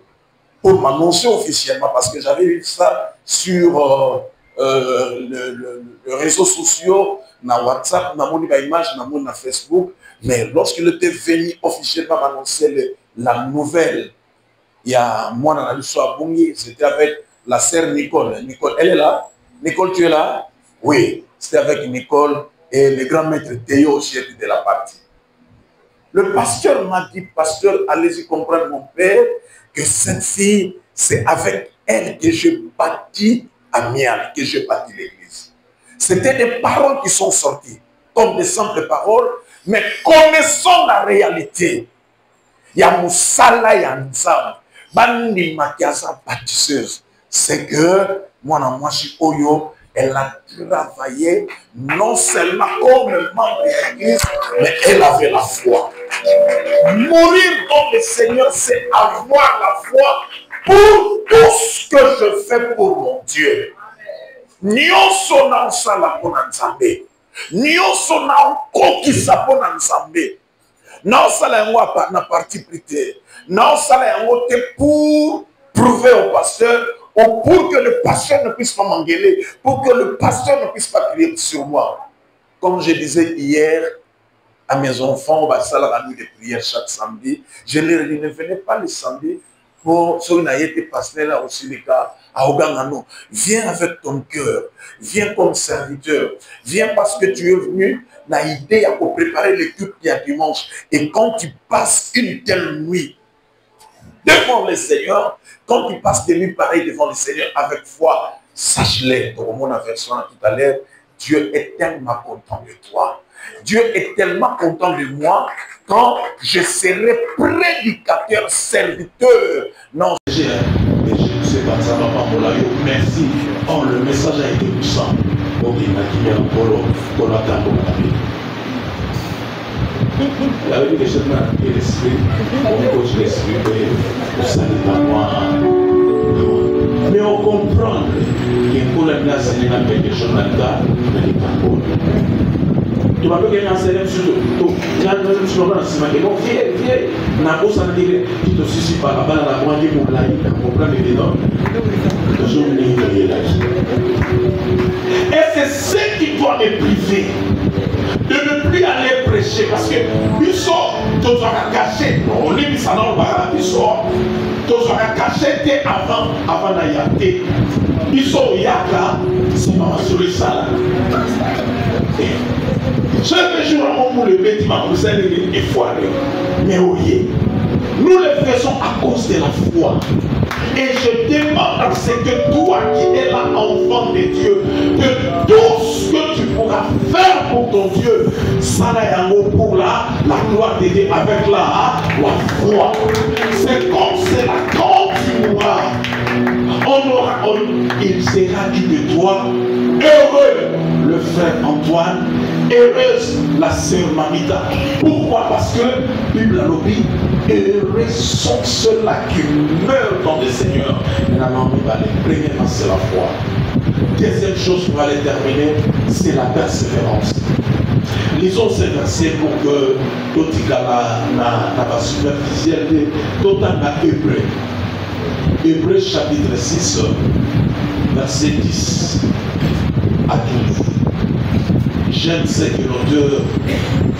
pour m'annoncer officiellement, parce que j'avais vu ça sur les réseaux sociaux, na WhatsApp, na mon image, na Facebook. Mais lorsqu'il était venu officiellement m'annoncer la nouvelle, il y a moi dans la à Bungi, c'était avec la sœur Nicole. Nicole, elle est là? Nicole, tu es là? Oui, c'était avec Nicole et le grand maître Théo aussi était de la partie. Le pasteur m'a dit, pasteur, allez-y comprendre mon père, que cette fille, c'est avec elle que je bâtis Amial, que je bâtis l'église. C'était des paroles qui sont sorties, comme des simples paroles, mais connaissons la réalité. Il y a Moussala, il y a Nzam, Bandi Makiasa bâtisseuse. C'est que, moi, je suis Oyo, elle a travaillé non seulement comme membre de l'église, mais elle avait la foi. Mourir dans le Seigneur, c'est avoir la foi pour tout ce que je fais pour mon Dieu. nyonso na osala mpona Nzambe, nyonso na okokisa mpona Nzambe, na osala yango na parti pris te, na osala yango te pour prouver au pasteur ou pour que le pasteur ne puisse pas m'engueuler, pour que le pasteur ne puisse pas crier sur moi. Comme je disais hier à mes enfants, on va salle la nuit de prière chaque samedi, je ne venais pas le samedi pour ceux qui n'ont été pasteur là aussi les cas à Ogangano. Viens avec ton cœur, viens comme serviteur, viens parce que tu es venu na idée à préparer le culte du dimanche. Et quand tu passes une telle nuit devant le Seigneur, quand tu passes des nuits pareilles devant le Seigneur avec foi, sache-le, dans mon version tout à l'heure, Dieu est tellement content de toi. Dieu est tellement content de moi quand je serai prédicateur, serviteur. Non, je ne sais pas, ça va pas pour la vie. Merci. Oh, le message a été puissant. Donc, il m'a dit, on a il avait dit que je m'ai l'esprit, on coach l'esprit, pour saluer moi. Mais on comprend que pour la place, il y a quelque chose dans le cas, il n'y a pas de tu vas bien enseigner sur tout. Il y a un sur le plan, et donc viens, n'a pas ça dire, tu te soucies pas, la balle à la moitié pour la vie, pour prendre les dents. Je n'ai pas de et c'est ce qui doit me priver de ne plus aller prêcher parce que ils sont tous cachés. On est mis ça dans le bar, ils sont tous cachés avant d'aller. Ils sont yaka, c'est pas sur le salaire. Chaque jour, on le bâtiment, vous allez les foirer. Mais oui, nous le faisons à cause de la foi. Et je demande à ce que toi qui es là, enfant de Dieu, que tout ce que tu pourras faire pour ton Dieu, ça là pour la gloire de Dieu avec la foi. C'est comme cela, quand tu mourras, il sera dit de toi, heureux le frère Antoine, heureuse la sœur Mamita. Pourquoi? Parce que Bible a dit, heureux sont ceux-là qui meurent dans le Seigneur. Premièrement, c'est la foi. Deuxième chose pour aller terminer, c'est la persévérance. Lisons ces versets pour que tout n'a pas superficiel tout en Hébreu. Hébreu chapitre 6, verset 10 à 12. J'aime ce que l'auteur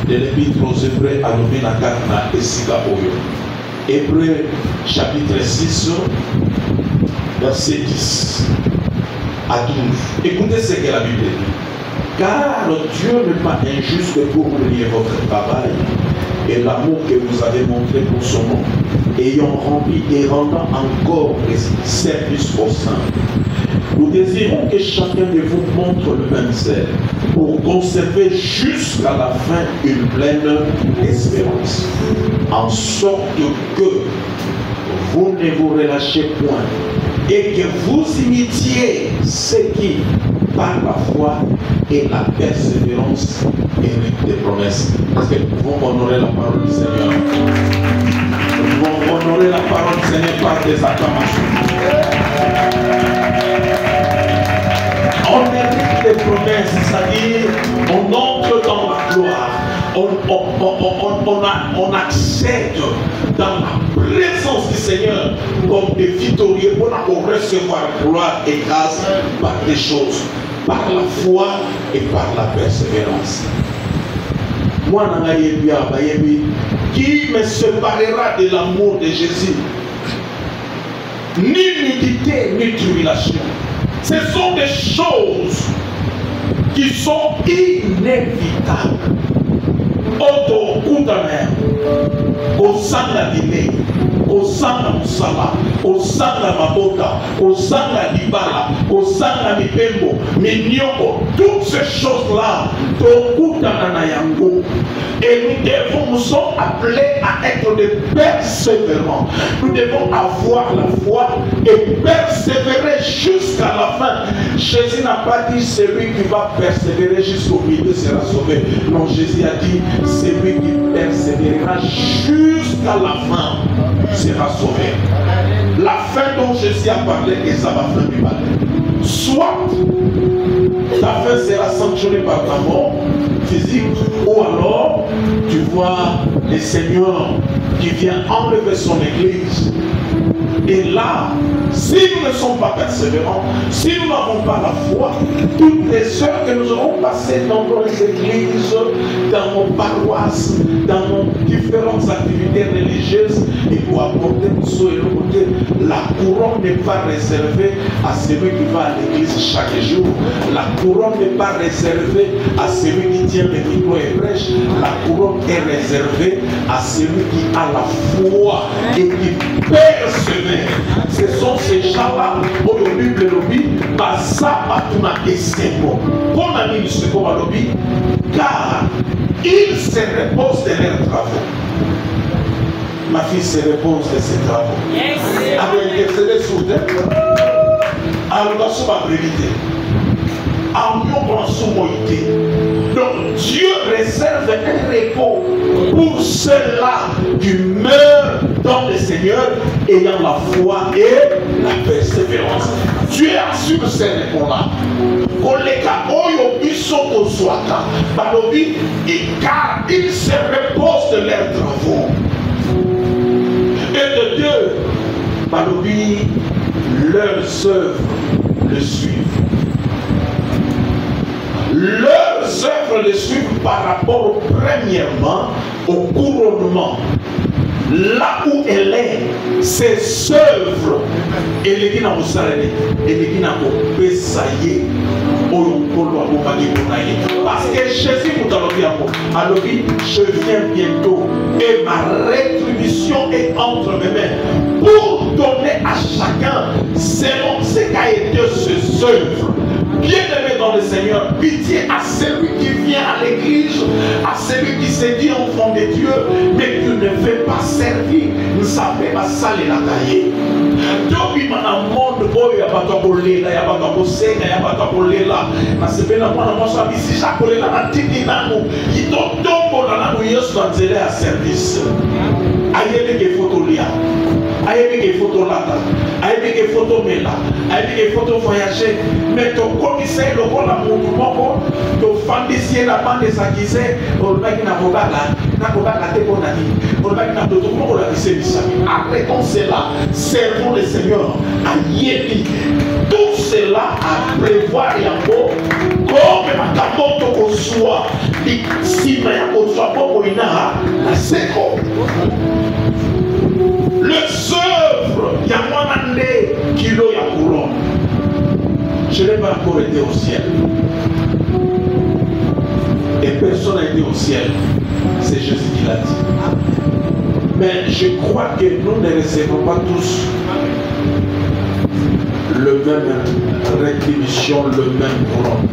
de l'épître aux Hébreux a nommé la carte et Sika Oyo. Hébreu chapitre 6, verset 10 à 12. Écoutez ce que la Bible dit. Car Dieu n'est pas injuste pour oublier votre travail et l'amour que vous avez montré pour son nom, ayant rempli et rendant encore des services au sein. Nous désirons que chacun de vous montre le même zèle pour conserver jusqu'à la fin une pleine espérance, en sorte que vous ne vous relâchez point et que vous imitiez ceux qui, par la foi et la persévérance, héritent des promesses. Parce que nous pouvons honorer la parole du Seigneur. Nous pouvons honorer la parole du Seigneur par des acclamations. On hérite des promesses, c'est-à-dire on entre dans la gloire, on accède dans la présence du Seigneur comme des victorieux pour recevoir gloire et grâce par des choses, par la foi et par la persévérance. Moi, qui me séparera de l'amour de Jésus? Ni nudité, ni tribulation. Ce sont des choses qui sont inévitables. Auto Koutamer, au sang la dîner, au sang la moussala, au sang la mabota, au sang la libala, au sang la mipembo, minyoko, toutes ces choses-là, et nous sommes appelés à être des persévérants. Nous devons avoir la foi et persévérer jusqu'à la fin. Jésus n'a pas dit celui qui va persévérer jusqu'au milieu sera sauvé. Non, Jésus a dit celui qui persévérera jusqu'à la fin sera sauvé. La fin dont Jésus a parlé est sa fin du mal. Soit ta fin sera sanctionnée par ta mort physique, ou alors tu vois le Seigneur qui vient enlever son église. Et là, si nous ne sommes pas persévérants, si nous n'avons pas la foi, toutes les heures que nous aurons passées dans nos églises, dans nos paroisses, dans nos différentes activités religieuses, il faut apporter la couronne n'est pas réservée à celui qui va à l'église chaque jour. La couronne n'est pas réservée à celui qui tient le micro et prêche. La couronne est réservée à celui qui a la foi et qui persévère. Ce sont ces gens-là, où la Bible dit, car ils se reposent de leurs travaux. Ma fille se repose de ses travaux. Alors, intercéder sur terre. Alors, sur ma brevité. Donc Dieu réserve un repos pour ceux-là qui meurent dans le Seigneur ayant la foi et la persévérance. Dieu assure ces repos-là. Car ils se reposent de leurs travaux. Et de Dieu, leurs œuvres le suivent. Leurs œuvres le suivent par rapport, premièrement, au couronnement. Là où elle est, ses œuvres, elle est dans le salaire, elle est dans le pesaillé. Parce que Jésus nous a dit, je viens bientôt et ma rétribution est entre mes mains pour donner à chacun selon ce qu'a été ses œuvres. Bien-aimé dans le Seigneur, pitié à celui qui vient à l'église, à celui qui se dit enfant de Dieu, mais qui ne fait pas servir, ne savait pas ça les latailler. Depuis mon monde, il y a pas de bolé, il y a pas de bossé, il y a pas de bolé là. Parce que là, moi, je suis ici, j'ai là, il tombe dans la nuit, à service. Aïe, des photos là. Aïe, des photos là. Aïe, des photos là. Aïe, des photos voyager. Mais ton commissaire, le rôle à mon mouvement, ton fandissier, la bande des accusés, on va qui n'a pas là. Arrêtons cela, servons le Seigneur. Aïe, tout cela à prévoir et en beau, comme ma capote qu'on soit, si ma qu'on soit pas pour une la séco. Les œuvres, il y a moins d'années, kilo, il y a couronne. Je n'ai pas encore été au ciel. Et personne n'a été au ciel. C'est Jésus qui l'a dit. Mais je crois que nous ne recevons pas tous le même rétribution, le même couronne.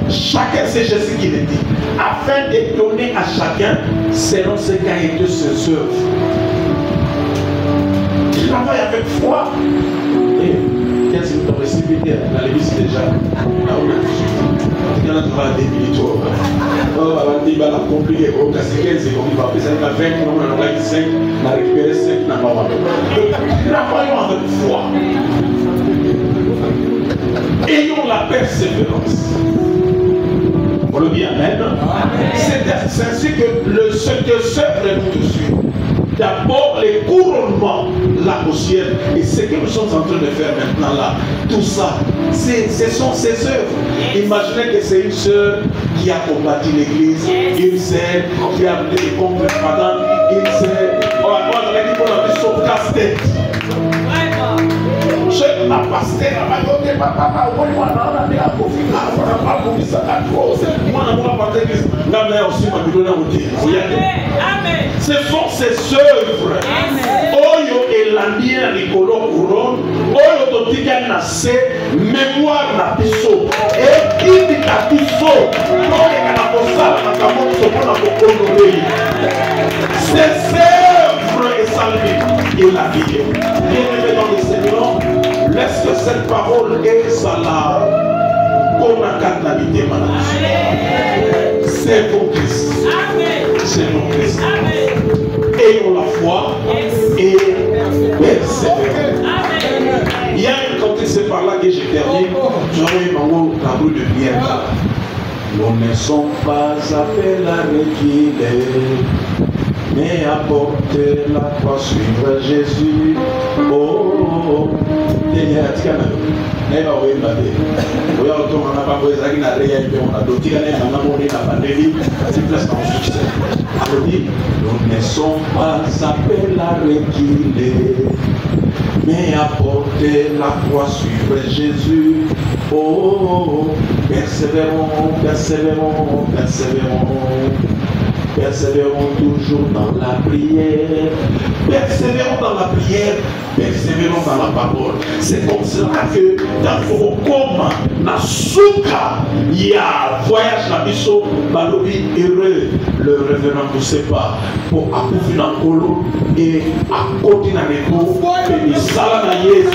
Chacun, c'est Jésus qui le dit, afin de donner à chacun selon ce qu'a été ses œuvres. Il travaille avec foi. Et 15 minutes de récipité, la l'église déjà. Là où on a 18. Il y en a qui va débiliter. On va dire, la compliquer. On va casser 15 secondes. Il va passer à 20, on va 5, on va récupérer 5, on va avoir. Travaillons avec foi. Ayons la persévérance. On le dit amen. C'est ainsi que ce que œuvres nous suivent. D'abord les couronnements là au ciel. Et ce que nous sommes en train de faire maintenant là, tout ça, ce sont ses œuvres. Imaginez que c'est une sœur qui a combattu l'église, une sœur qui a amené des complètes madame, une sœur. On va dire qu'on a dit son casse-tête. Ma pasteur, ma côté, papa, moi, on a mis à profiter, on a pas pour ça, la grosse. Moi, on a pas de la mère aussi, ma bidon, on dit. Amen. Ce sont ses œuvres. Oyo et la mienne, Nicolo Couronne, Oyo Totika Nassé, mémoire na piso, et qui dit la piso, non, et qu'à la possale, à la mort, ce qu'on a beaucoup honoré. Ses œuvres et saluées, et la vie. Bien-aimé dans le Seigneur, laisse que cette parole est cela qu'on a canalisé maintenant. C'est mon Christ. C'est mon Christ. Ayons la foi et persévérons. Il y a une et je termine. J'aurai mon tableau de prière. Nous ne sommes pas appelés à reculer, mais à porter la croix, suivre Jésus. Oh, nous ne sommes pas appelés à reculer, mais à porter la croix, suivre Jésus. Oh, persévérons, persévérons, persévérons. Persévérons toujours dans la prière. Persévérons dans la prière. Persévérons dans la parole. C'est comme cela que dans Fokoma, Nasuka, il y a voyage la mission, Balobi heureux, le révérend ne sait pas, pour accoucher dans le colo et à côté dans les cours, et les salanaïs,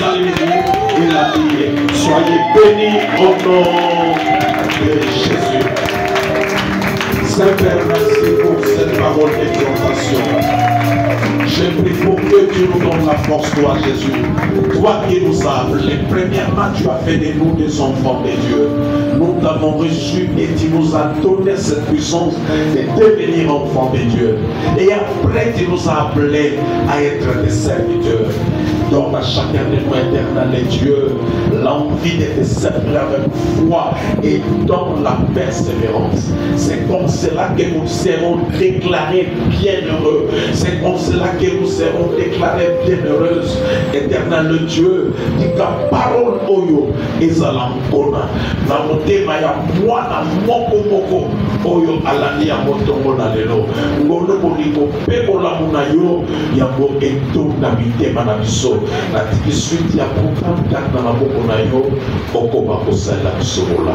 et la vie. Soyez bénis au nom de Jésus. Saint-Père, merci pour cette parole d'exhortation. Je prie pour que tu nous donnes la force, toi Jésus. Toi qui nous as appelés, premièrement tu as fait de nous des enfants de Dieu. Nous t'avons reçu et tu nous as donné cette puissance de devenir enfants de Dieu. Et après tu nous as appelés à être des serviteurs. Donne à chacun de nous, éternel Dieu, l'envie de te servir avec foi et dans la persévérance. C'est comme cela que nous serons déclarés bienheureux. C'est comme cela que nous serons déclarés bienheureuses. Éternel Dieu, dit que parole oyo ezalankona na motema ya mwana moko moko oyo alandi ya motongo na lelo ngono bolingo pe bolamu na yo yango etonda mitema na biso na tiki suite ya programme kaka na maboko na yo okoma kosala biso bola.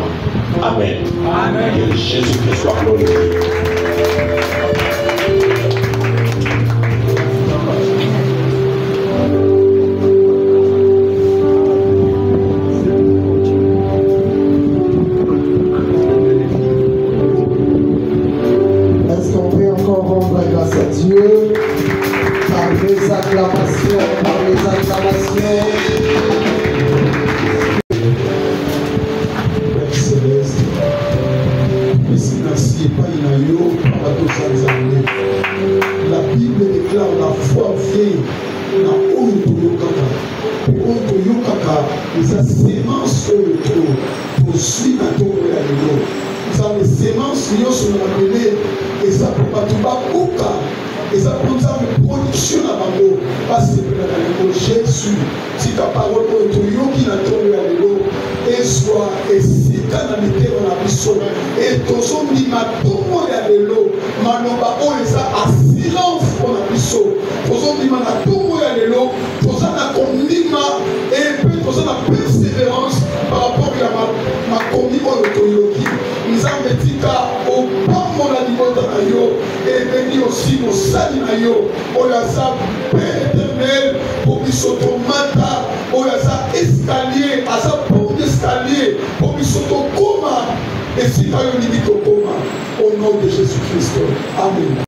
Amen. Amen. Que Jésus-Christ soit glorifié. Dieu par les acclamations, par les acclamations. Père Céleste, merci pas inayo par tous les la Bible déclare la foi vient na Oyotoyokaka. Oyotoyokaka, les sémences pour suivre à ton réalité. Nous avons les sémences qui sont appelées et ça peut pas tout bas et ça peut une production à Bango parce que Jésus si ta parole est qui n'a tombé à l'élo et soit et si tu as été dans la mission et ton son dit ma tomo à l'élo manoba o eza assurance pour la mission ton son dit ma tomo à l'élo ton son a condima et puis ton son a persévérance par rapport à ma condima autoyoki nous avons dit au bon moment la liberté na yo et béni aussi nos sali na yo oyaza Père éternel pour bisoto mata oyaza escalier asa pont d'escalier pour bisoto koma et si ta yo limite au coma au nom de Jésus-Christ. Amen.